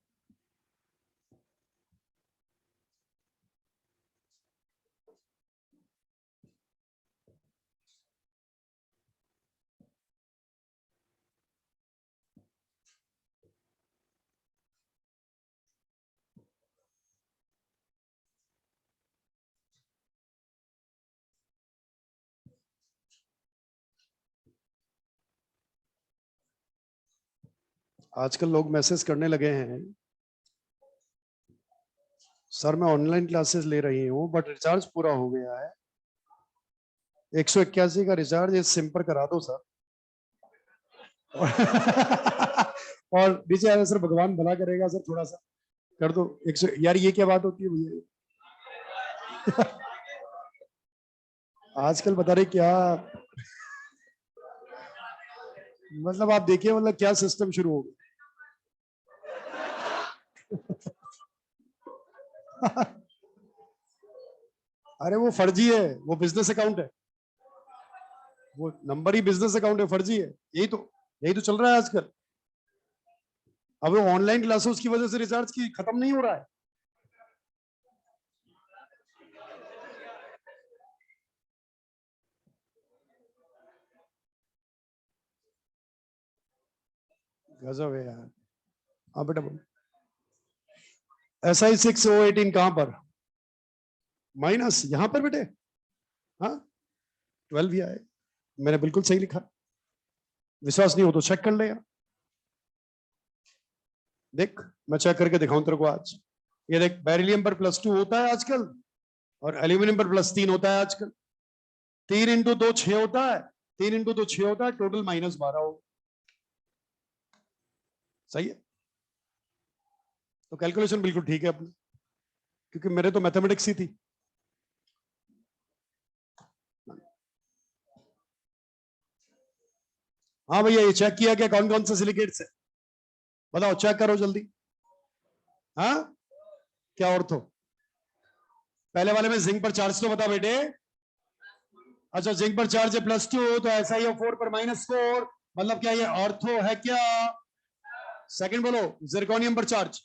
आजकल लोग मैसेज करने लगे हैं, सर मैं ऑनलाइन क्लासेस ले रही हूँ बट रिचार्ज पूरा हो गया है, 181 का रिचार्ज, ये सिम पर करा दो सर। और नीचे आया सर भगवान भला करेगा सर, थोड़ा सा कर दो 100। यार ये क्या बात होती है भैया? आजकल बता रहे क्या, मतलब आप देखिए मतलब क्या सिस्टम शुरू हो गया। अरे वो फर्जी है, वो बिजनेस अकाउंट है, वो नंबर ही बिजनेस अकाउंट है, फर्जी है। यही तो चल रहा है आजकल। अब वो ऑनलाइन क्लासेस की वजह से रिचार्ज की खत्म नहीं हो रहा है। गजब है यार। हाँ बेटा बोलो। SI6O18 कहां पर? माइनस यहां पर बेटे। हाँ 12 ही आए, मैंने बिल्कुल सही लिखा। विश्वास नहीं हो तो चेक कर ले यार। देख मैं चेक करके दिखाऊं तेरे को आज। ये देख, बेरिलियम पर +2 होता है आजकल, और एल्यूमिनियम पर +3 होता है आजकल। 3 × 2 6 होता है, 3 × 2 6 होता है, टोटल -12 हो। सही है, तो कैलकुलेशन बिल्कुल ठीक है अपनी, क्योंकि मेरे तो मैथमेटिक्स ही थी। हाँ भैया, ये चेक किया क्या कौन कौन से सिलिकेट्स है? बताओ, चेक करो जल्दी। हाँ, क्या और तो पहले वाले में जिंक पर चार्ज तो बता बेटे। अच्छा, जिंक पर चार्ज है +2, तो SiO4 पर -4, मतलब क्या ये ऑर्थो है क्या? सेकंड बोलो, जिरकोनियम पर चार्ज,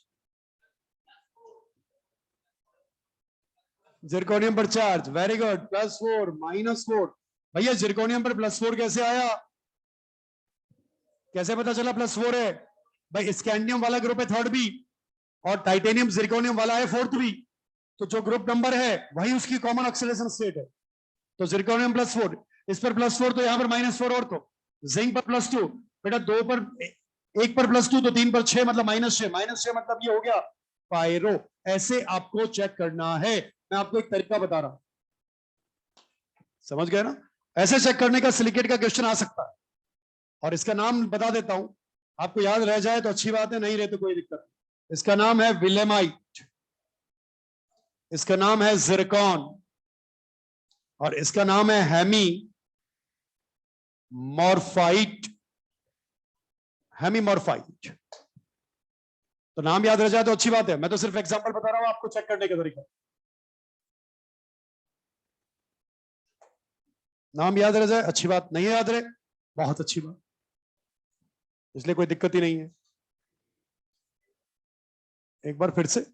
जिरकोनियम पर चार्ज, वेरी गुड, +4 -4। भैया जिरकोनियम पर +4 कैसे आया? कैसे पता चला +4 है? भाई स्कैंडियम वाला ग्रुप है 3rd बी, और टाइटेनियम जिरकोनियम वाला है 4th बी, तो जो ग्रुप नंबर है वही उसकी कॉमन ऑक्सीडेशन स्टेट है। तो जिरकोनियम +4, इस पर +4, तो यहां पर -4, और तो जिंक पर +2, बेटा 2 पर 1 पर +2, तो 3 पर 6, मतलब -6, -6 मतलब ये हो गया पायरो। ऐसे आपको चेक करना है, मैं आपको एक तरीका बता रहा हूं, समझ गए ना? ऐसे चेक करने का सिलिकेट का क्वेश्चन आ सकता है, और इसका नाम बता देता हूं, आपको याद रह जाए तो अच्छी बात है, नहीं रहे तो कोई दिक्कत नहीं। इसका नाम है विलेमाइट, इसका नाम है जिरकॉन, और इसका नाम है हेमी मॉर्फाइट, हेमीमॉर्फाइट। तो नाम याद रह जाए तो अच्छी बात है, मैं तो सिर्फ एग्जांपल बता रहा हूं आपको चेक करने का तरीका। नाम याद रह जाए अच्छी बात, नहीं याद रहे बहुत अच्छी बात, इसलिए कोई दिक्कत ही नहीं है। एक बार फिर से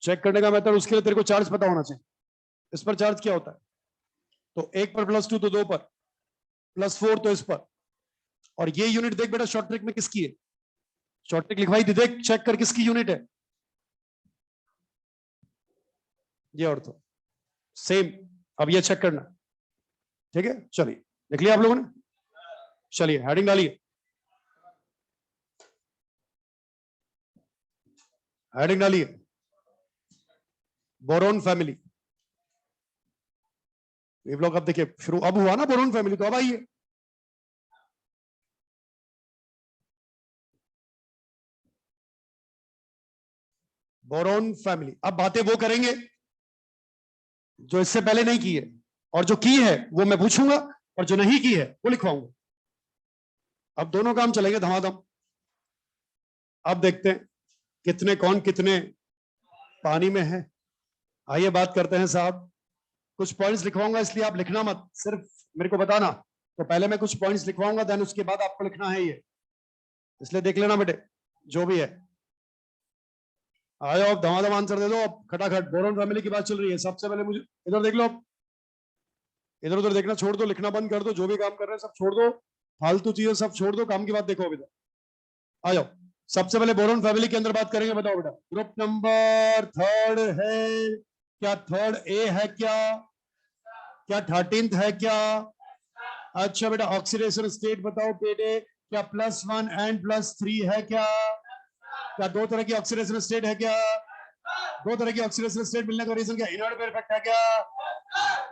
चेक करने का मेथड, उसके लिए तेरे को चार्ज पता होना चाहिए। इस पर चार्ज क्या होता है? तो 1 पर +2, तो 2 पर +4, तो इस पर। और ये यूनिट देख बेटा, शॉर्ट ट्रिक में किसकी है? शॉर्ट ट्रिक लिखवाई थी, देख चेक कर किसकी यूनिट है ये, और तो सेम। अब ये चेक करना, ठीक है? चलिए, लिख लिया आप लोगों ने? चलिए हेडिंग डालिए, हेडिंग डालिए, बोरोन फैमिली। ये ब्लॉक अब देखिए शुरू अब हुआ ना बोरोन फैमिली, तो अब आइए। बोरोन फैमिली, अब बातें वो करेंगे जो इससे पहले नहीं की है, और जो की है वो मैं पूछूंगा, और जो नहीं की है वो लिखवाऊंगा। अब दोनों काम चलेंगे धमाधम। अब देखते हैं कितने कौन कितने पानी में है। आइए बात करते हैं साहब। कुछ पॉइंट्स लिखवाऊंगा, इसलिए आप लिखना मत, सिर्फ मेरे को बताना। तो पहले मैं कुछ पॉइंट्स लिखवाऊंगा, देन उसके बाद आपको लिखना है ये, इसलिए देख लेना बेटे जो भी है। आ जाओ, धमाधम आंसर दे दो अब खटाखट। बोरोन फैमिली की बात चल रही है, सबसे पहले मुझे इधर देख लो, इधर उधर देखना छोड़ दो, लिखना बंद कर दो, जो भी काम कर रहे हैं सब छोड़ दो, फालतू चीजें सब छोड़ दो, काम की बात देखो। अभी तक आ जाओ। सबसे पहले बोरोन फैमिली के अंदर बात करेंगे, बताओ बेटा। ग्रुप नंबर 3rd है क्या? 3rd ए है क्या? क्या 13th है क्या? अच्छा बेटा, ऑक्सीडेशन स्टेट बताओ बेटे, क्या +1 एंड +3 है क्या? क्या दो तरह की ऑक्सीडेशन स्टेट है क्या? दो तरह की ऑक्सीडेशन स्टेट मिलने का रीजन क्या? इनर्ट पेयर इफेक्ट है क्या?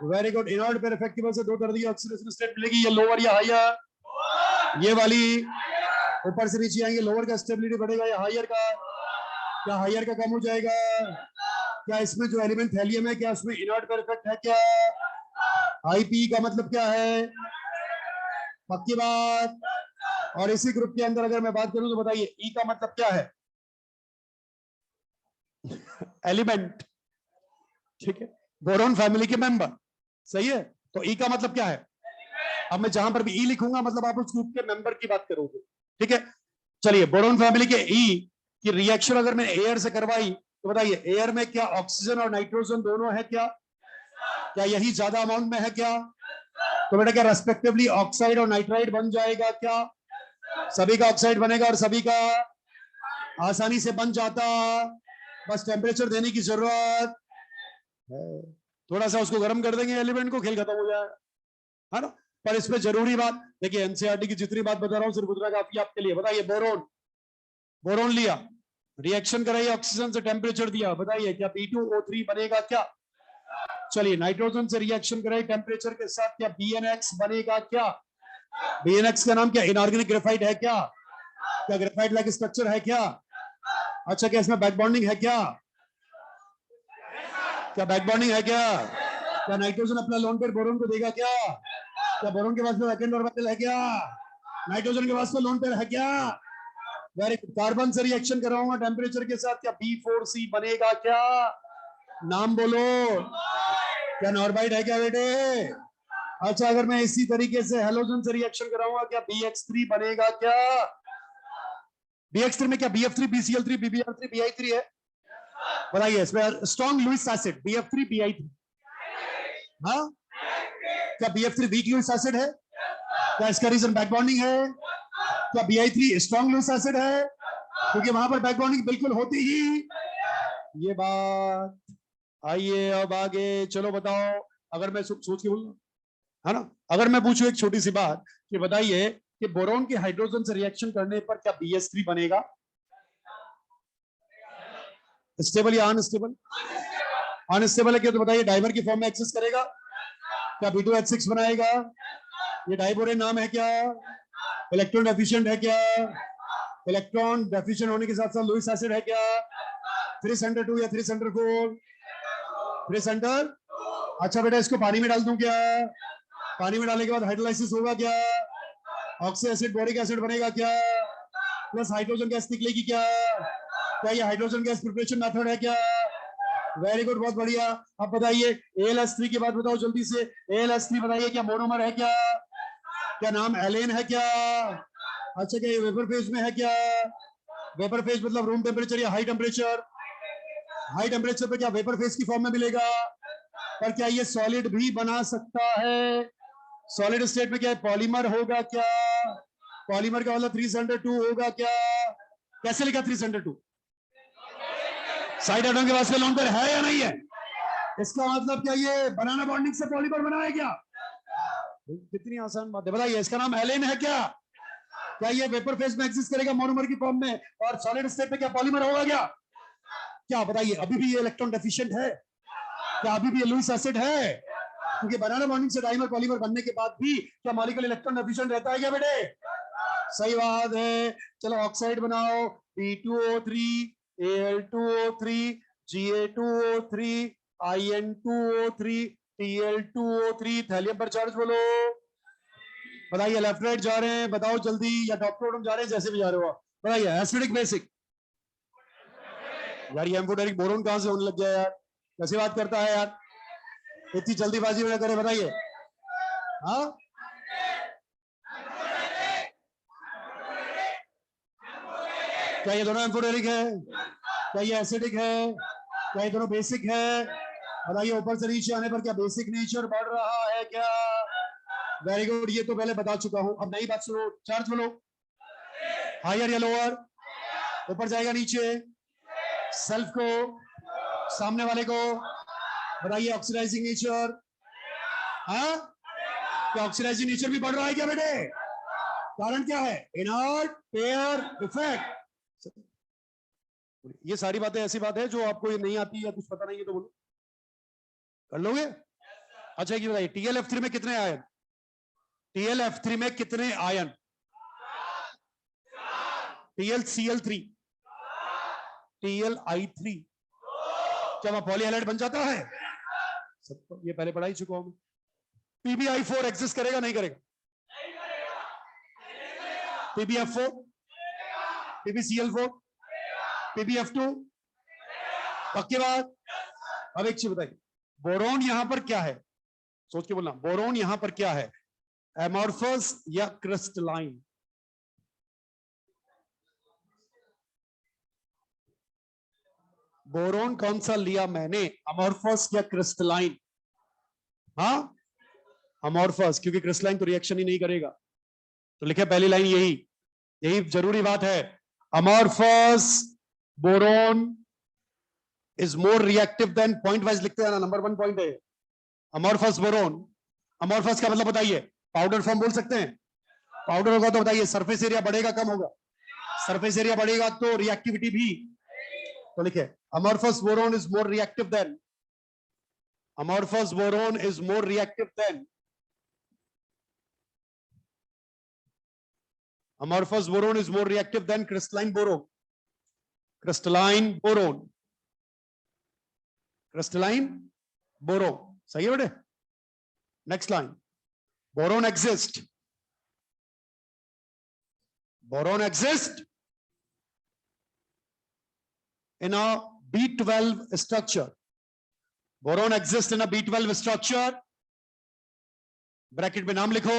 Very good, inert pair effect की वजह से दो तरह की ऑक्सीडेशन स्टेट मिलेगी, ये लोअर या हायर? ये वाली ऊपर से नीचे आएंगे, लोअर का स्टेबिलिटी बढ़ेगा या हायर का? क्या हायर का कम हो जाएगा? क्या इसमें जो एलिमेंट हेलियम है, क्या उसमें इनर्ट पेयर इफेक्ट है क्या? आईपी का मतलब क्या है? पक्की बात? और इसी ग्रुप के अंदर अगर मैं बात करूं तो बताइए, ई का मतलब क्या है? एलिमेंट, ठीक है, बोरोन फैमिली के मेंबर, सही है। तो ई का मतलब क्या है? अब मैं जहां पर भी ई लिखूंगा मतलब आप उस ग्रुप के मेंबर की बात करोगे, ठीक है। चलिए, बोरोन फैमिली के ई की रिएक्शन अगर मैंने एयर से करवाई तो बताइए, एयर में क्या ऑक्सीजन और नाइट्रोजन दोनों है क्या? क्या यही ज्यादा अमाउंट में है क्या? तो बेटा क्या रेस्पेक्टिवली ऑक्साइड और नाइट्राइड बन जाएगा क्या? सभी का ऑक्साइड बनेगा और सभी का आसानी से बन जाता, बस टेम्परेचर देने की जरूरत है। थोड़ा सा उसको गर्म कर देंगे एलिमेंट को, खेल खत्म हो जाएगा, है ना। पर इसमें जरूरी बात देखिए, एनसीईआरटी की जितनी बात बता रहा हूं सिर्फ उतना काफी आपके लिए। बताइए, बोरोन, बोरोन लिया, रिएक्शन कराइए, ऑक्सीजन से टेम्परेचर दिया, बताइए क्या B2O3 बनेगा क्या? चलिए, नाइट्रोजन से रिएक्शन कराइए टेम्परेचर के साथ, क्या BNX बनेगा क्या? BNX का नाम क्या? इनऑर्गेनिक ग्रेफाइट है क्या? क्या ग्रेफाइट लाइक स्ट्रक्चर है क्या? अच्छा, क्या इसमें बैक बॉन्डिंग है क्या? क्या बैक बॉन्डिंग है क्या? क्या नाइट्रोजन अपना लोन पेयर बोरोन को देगा क्या? क्या बोरोन के पास में वैकेंट ऑर्बिटल है क्या? नाइट्रोजन के पास में लोन पेयर है क्या? Very good. कार्बन से रिएक्शन कराऊंगा टेम्परेचर के साथ, क्या B4C बनेगा क्या? नाम बोलो। क्या नॉर्बाइड है क्या बेटे? अच्छा, अगर मैं इसी तरीके से हेलोजन से रिएक्शन कराऊंगा, क्या BX3 बनेगा क्या? BX3 में क्या BF3 BCl3 BBr3 BI3 है? बताइए इसमें strong Lewis acid BF3 BI3। हाँ, क्या BF3 वीक लुइस एसिड है? क्या इसका रीजन बैक बॉन्डिंग है? क्या BI3 स्ट्रॉन्ग लुइस एसिड है? क्योंकि वहां पर बैक बॉन्डिंग बिल्कुल होती ही ये बात। आइए अब आगे चलो, बताओ। अगर मैं सोच के बोलूं, है ना, अगर मैं पूछूं एक छोटी सी बात कि बताइए कि बोरोन के हाइड्रोजन से रिएक्शन करने पर क्या BS3 बनेगा? स्टेबल या अनस्टेबल? अनस्टेबल है क्या? तो बताइए डाइमर की फॉर्म में एक्सेस करेगा? क्या B2H6 बनाएगा? ये डाइबोरेन नाम है क्या? इलेक्ट्रॉन डेफिशिएंट है क्या? इलेक्ट्रॉन डेफिशिएंट होने के साथ साथ लुइस एसिड है क्या? 3 सेंटर 2 या 3 सेंटर 4? 3 सेंटर। अच्छा बेटा, इसको पानी में डाल दूं क्या? पानी में डालने के बाद हाइड्रोलाइसिस होगा क्या? ऑक्सी एसिड बोरिक एसिड बनेगा क्या? प्लस हाइड्रोजन गैस निकलेगी क्या? क्या ये हाइड्रोजन गैस प्रिपरेशन मेथड है क्या? वेरी गुड, बहुत बढ़िया। अब बताइए AlS3 की बात बताओ जल्दी से। AlS3 बताइए, क्या मोनोमर है क्या? क्या नाम एलेन है क्या? अच्छा, क्या ये वेपर फेज में है क्या? वेपर फेज मतलब रूम टेम्परेचर या हाई टेम्परेचर? हाई टेम्परेचर पे क्या वेपर फेज की फॉर्म में मिलेगा? पर क्या ये सॉलिड भी बना सकता है? सॉलिड स्टेट में क्या पॉलीमर होगा क्या? पॉलीमर का मतलब 3 सेंटर 2 होगा क्या? कैसे लिखा 3 सेंटर 2? साइड एटम के पास में लोन पेयर है या नहीं है? इसका मतलब क्या ये बनाना बॉन्डिंग से पॉलीमर बना है क्या? कितनी आसान बात है। बताइए इसका नाम एलेन है क्या? क्या ये वेपर फेज में एग्जिस्ट करेगा मोनोमर की फॉर्म में, और सॉलिड स्टेट में क्या पॉलीमर होगा क्या? क्या बताइए, अभी भी ये इलेक्ट्रॉन डेफिशिएंट है? क्या अभी भी ये लुइस एसिड है? क्योंकि बनाना बॉन्डिंग से डाइमर पॉलीमर बनने के बाद भी क्या मॉलिक्यूल इलेक्ट्रॉन डेफिशिएंट रहता है क्या बेटे? सही बात है। चलो ऑक्साइड बनाओ। B2O3 Al2O3 Ga2O3 In2O3 Tl2O3। Thallium पर चार्ज बोलो। बताइए लेफ्ट राइट जा रहे हैं, बताओ जल्दी, या टॉप टू बॉटम जा रहे हैं, जैसे भी जा रहे हो आप। बताइए एसिडिक बेसिक। यार ये एम्फोटेरिक बोरोन कहां से होने लग गया यार? कैसी बात करता है यार, इतनी जल्दीबाजी में करे? बताइए। हाँ, क्या ये दोनों एम्फोटेरिक है? क्या ये एसिडिक है? क्या ये दोनों बेसिक है? बताइए ऊपर से नीचे आने पर क्या बेसिक नेचर बढ़ रहा है क्या? वेरी गुड, ये तो पहले बता चुका हूं। अब नई बात सुनो, चार्ज बोलो। हायर या लोअर? ऊपर जाएगा नीचे? सेल्फ को, सामने वाले को? बताइए ऑक्सीडाइजिंग नेचर। हाँ, क्या ऑक्सीडाइजिंग नेचर भी बढ़ रहा है क्या बेटे? कारण क्या है? Inert pair effect. ये सारी बातें ऐसी बात है जो आपको ये नहीं आती या कुछ पता नहीं है तो बोलो, कर लोगे? अच्छा ये बताइए TlF3 में कितने आयन? TlF3 में कितने आयन? TlCl3 TlI3। क्या वहां पॉलीहैलाइड बन जाता है? सबको ये पहले पढ़ा ही चुका हूं। PbI4 एग्जिस्ट करेगा नहीं करेगा? PbF4 PbCl4 PbF2 पक्की बात? अब एक चीज बताइए, बोरोन यहां पर क्या है? सोच के बोलना, बोरोन यहां पर क्या है? एमॉर्फस या क्रिस्टलाइन? बोरोन कौन सा लिया मैंने, अमॉर्फस या क्रिस्टलाइन? हाँ, अमॉर्फस, क्योंकि क्रिस्टलाइन तो रिएक्शन ही नहीं करेगा। तो लिखे पहली लाइन यही, यही जरूरी बात है। Amorphous boron is more reactive than, point wise लिखते हैं ना, नंबर 1 पॉइंट है अमॉर्फस बोरोन। अमॉर्फस का मतलब बताइए, पाउडर फॉर्म बोल सकते हैं? पाउडर होगा तो बताइए सरफेस एरिया बढ़ेगा कम होगा? सरफेस एरिया बढ़ेगा तो रिएक्टिविटी भी। तो लिखे amorphous boron is more reactive than, amorphous boron is more reactive than amorphous boron is more reactive than crystalline boron. crystalline boron crystalline boron सही है बेटे. next line. boron exists in a B12 structure. Boron exist in B12 structure. Bracket में नाम लिखो,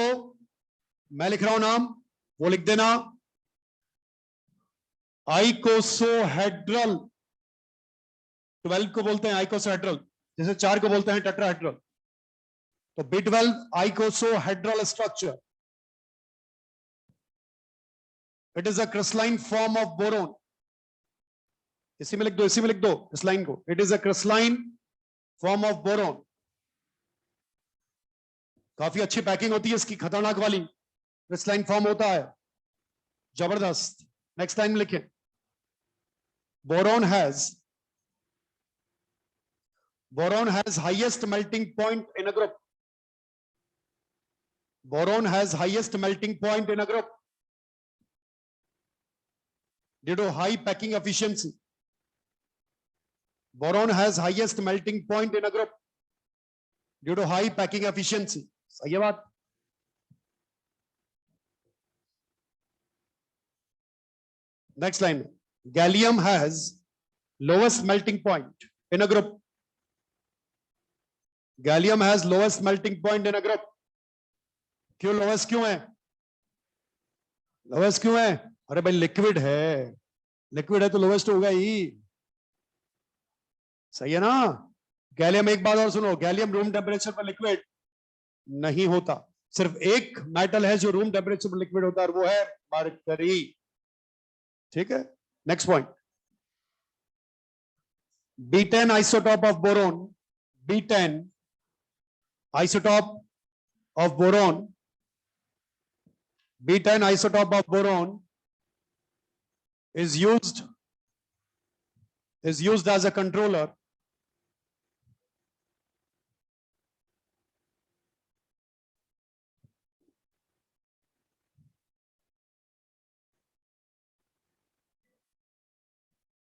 मैं लिख रहा हूं नाम, वो लिख देना. आइकोसोहेड्रल. 12 को बोलते हैं आइकोसोहेड्रल, जैसे 4 को बोलते हैं टेट्राहेड्रल. तो B12 icosahedral structure. It is a crystalline form of boron. इसी में लिख दो इस लाइन को. It is a crystalline form of boron. काफी अच्छी पैकिंग होती है इसकी, खतरनाक वाली. क्रिस्टलाइन फॉर्म होता है, जबरदस्त. नेक्स्ट लाइन में लिखें. Boron has highest melting point in a group. Boron has highest melting point in a group due to high packing efficiency. Boron has highest melting point in a group due to high packing efficiency. सही है बात. Next line. Gallium has lowest melting point in a group. Gallium has lowest melting point in a group. क्यों lowest क्यों है? Lowest क्यों है? अरे भाई लिक्विड है, लिक्विड है तो लोवेस्ट होगा ही. सही है ना. गैलियम, एक बात और सुनो, गैलियम रूम टेम्परेचर पर लिक्विड नहीं होता. सिर्फ एक मेटल है जो रूम टेम्परेचर पर लिक्विड होता है, और वो है मरकरी. ठीक है. Next point. B10 isotope of boron. B10 isotope of boron. B10 isotope of boron is used as a controller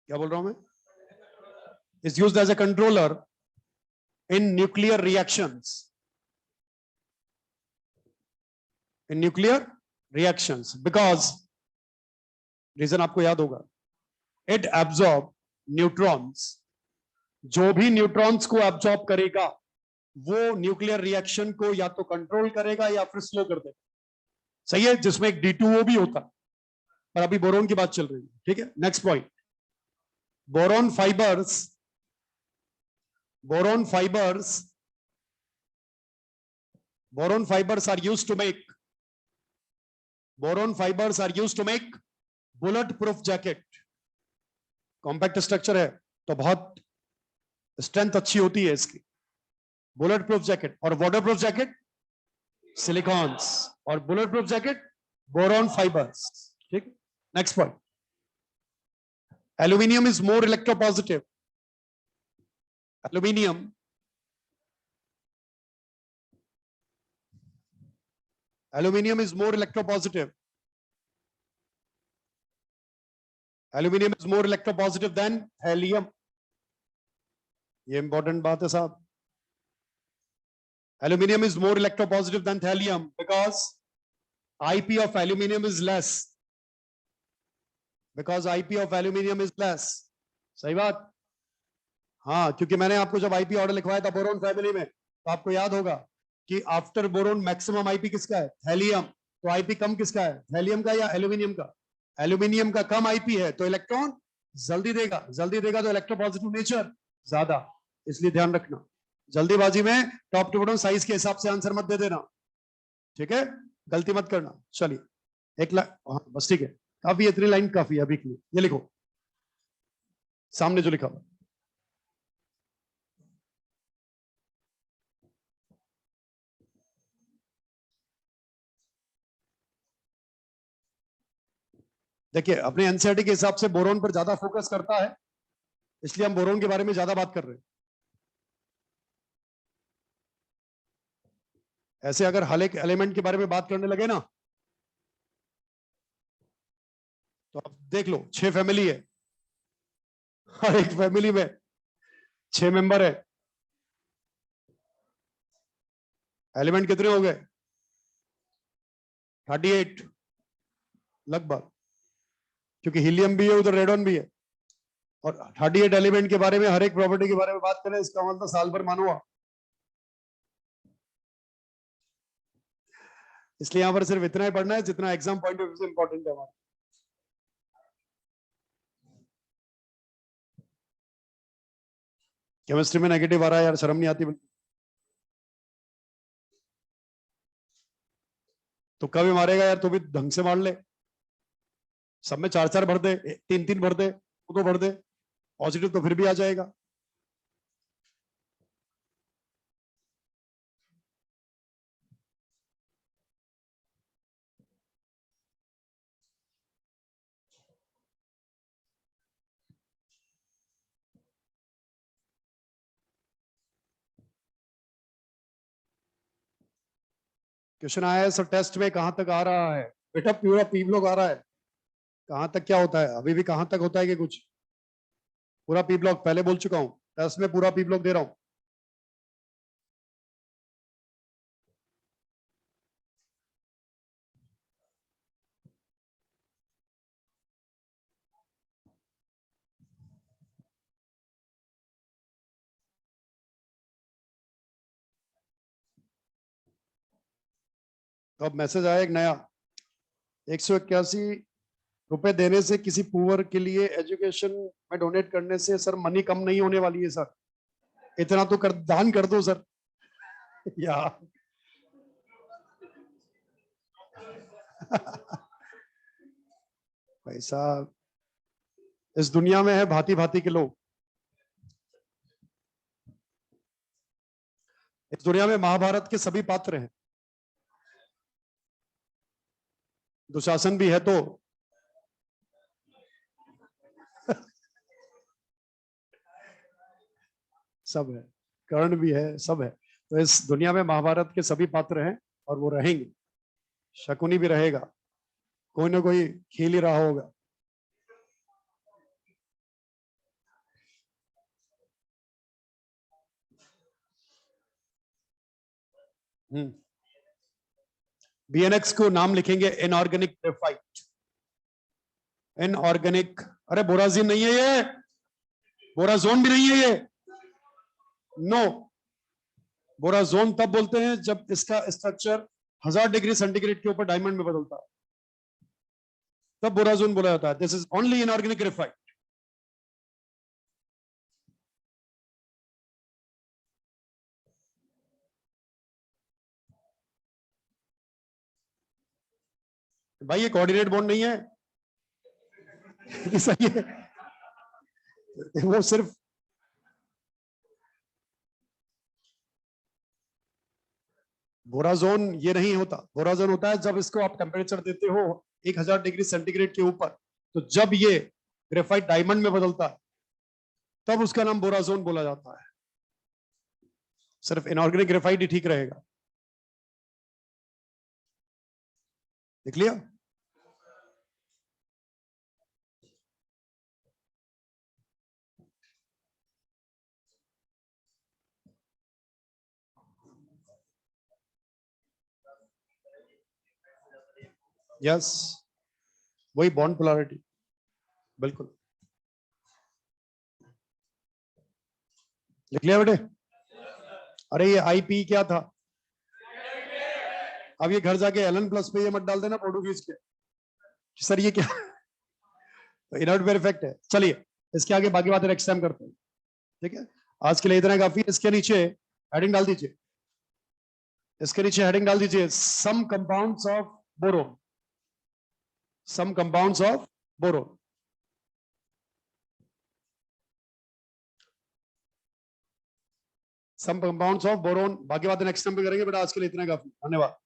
क्या बोल रहा हूं मैं? is used as a controller in nuclear reactions. In nuclear reactions because reason आपको याद होगा. It absorb neutrons. जो भी न्यूट्रॉन्स को एब्जॉर्ब करेगा वो न्यूक्लियर रिएक्शन को या तो कंट्रोल करेगा या फिर स्लो कर देगा. सही है. जिसमें एक D2O भी होता, पर अभी बोरोन की बात चल रही है. ठीक है. Next point. Boron fibres are used to make bullet proof jacket. Compact structure है तो बहुत स्ट्रेंथ अच्छी होती है इसकी. Bullet proof jacket. और वाटर प्रूफ जैकेट सिलिकॉन्स, और bullet proof jacket boron fibres. ठीक. Next point. Aluminium is more electropositive. Aluminium is more electropositive. Aluminium is more electropositive than helium. ये इंपॉर्टेंट बात है साहब. Aluminium is more electropositive than thallium because IP of aluminium is less. सही बात. हाँ, क्योंकि मैंने आपको जब आईपी ऑर्डर लिखवाया था बोरोन फैमिली में, तो आपको याद होगा कि आफ्टर बोरोन मैक्सिमम आईपी किसका है? थैलियम. तो आईपी कम किसका है? थैलियम का या एल्यूमिनियम का? एल्यूमिनियम का कम आईपी है तो इलेक्ट्रॉन जल्दी देगा तो इलेक्ट्रोपॉजिटिव नेचर ज्यादा. इसलिए ध्यान रखना, जल्दीबाजी में टॉप टू बॉटम साइज के हिसाब से आंसर मत दे देना. ठीक है. गलती मत करना. चलिए एक हाँ, बस ठीक है. काफी, इतनी लाइन काफी है अभी के लिए. ये लिखो सामने जो लिखा हुआ. देखिए, अपने एनसीईआरटी के हिसाब से बोरोन पर ज्यादा फोकस करता है, इसलिए हम बोरोन के बारे में ज्यादा बात कर रहे हैं. ऐसे अगर हर एक एलिमेंट के बारे में बात करने लगे ना तो अब देख लो 6 फैमिली है, हर एक फैमिली में 6 मेंबर है, एलिमेंट कितने हो गए? 38 लगभग, क्योंकि हीलियम भी है उधर, रेडॉन भी है। और 38 एलिमेंट के बारे में, हर एक प्रॉपर्टी के बारे में बात करें, इसका मतलब साल भर मानो आप। इसलिए यहां पर सिर्फ इतना ही पढ़ना है जितना एग्जाम पॉइंट ऑफ व्यू से इंपॉर्टेंट है हमारा। केमिस्ट्री में नेगेटिव आ रहा है यार, शर्म नहीं आती बिल्कुल। तो कभी मारेगा यार, तो भी ढंग से मार ले। सब में 4-4 भर दे, 3-3 भर दे, 2 भर दे, पॉजिटिव तो फिर भी आ जाएगा। क्वेश्चन आया है सर टेस्ट में, कहां तक आ रहा है? बेटा पूरा पी ब्लॉक आ रहा है। कहां तक क्या होता है अभी भी, कहां तक होता है कि कुछ? पूरा पी ब्लॉक पहले बोल चुका हूं, टेस्ट में पूरा पी ब्लॉक दे रहा हूं। तो अब मैसेज आया एक नया, 181 रुपए देने से किसी पुअर के लिए एजुकेशन में डोनेट करने से सर मनी कम नहीं होने वाली है सर, इतना तो कर दान कर दो सर। यार पैसा इस दुनिया में है भांति भांति के लोग। इस दुनिया में महाभारत के सभी पात्र हैं, दुशासन भी है तो सब है, कर्ण भी है, सब है। तो इस दुनिया में महाभारत के सभी पात्र हैं और वो रहेंगे। शकुनी भी रहेगा, कोई ना कोई खेल ही रहा होगा। बीएनएक्स को नाम लिखेंगे इनऑर्गेनिक ग्रेफाइट। इनऑर्गेनिक, अरे बोराजीन नहीं है ये, बोराजोन भी नहीं है ये, नो। बोराजोन तब बोलते हैं जब इसका स्ट्रक्चर 1000 डिग्री सेंटीग्रेड के ऊपर डायमंड में बदलता है, तब बोराजोन बोला जाता है। This is only inorganic graphite. भाई ये कोऑर्डिनेट बॉन्ड नहीं है सही है, वो सिर्फ बोराजोन ये नहीं होता। बोराजोन होता है जब इसको आप टेम्परेचर देते हो 1000 डिग्री सेंटीग्रेड के ऊपर, तो जब ये ग्रेफाइट डायमंड में बदलता है तब उसका नाम बोराजोन बोला जाता है। सिर्फ इनऑर्गेनिक ग्रेफाइट ही ठीक रहेगा। देख लिया? यस, वही बॉन्ड पोलैरिटी, बिल्कुल। लिख लिया बेटे? अरे ये आईपी क्या था? अब ये घर जाके एलन प्लस पे ये मत डाल देना फोटो खींच के, सर ये क्या तो इनर्ट वेयर इफेक्ट है। चलिए इसके आगे बाकी बातें नेक्स्ट टाइम करते हैं, ठीक है? आज के लिए इतना काफी। इसके नीचे हेडिंग डाल दीजिए, इसके नीचे हेडिंग डाल दीजिए some compounds of boron. Some compounds of boron. Some compounds of boron, बाकी बातें नेक्स्ट टाइम पे करेंगे बेटा। आज के लिए इतना काफी, धन्यवाद।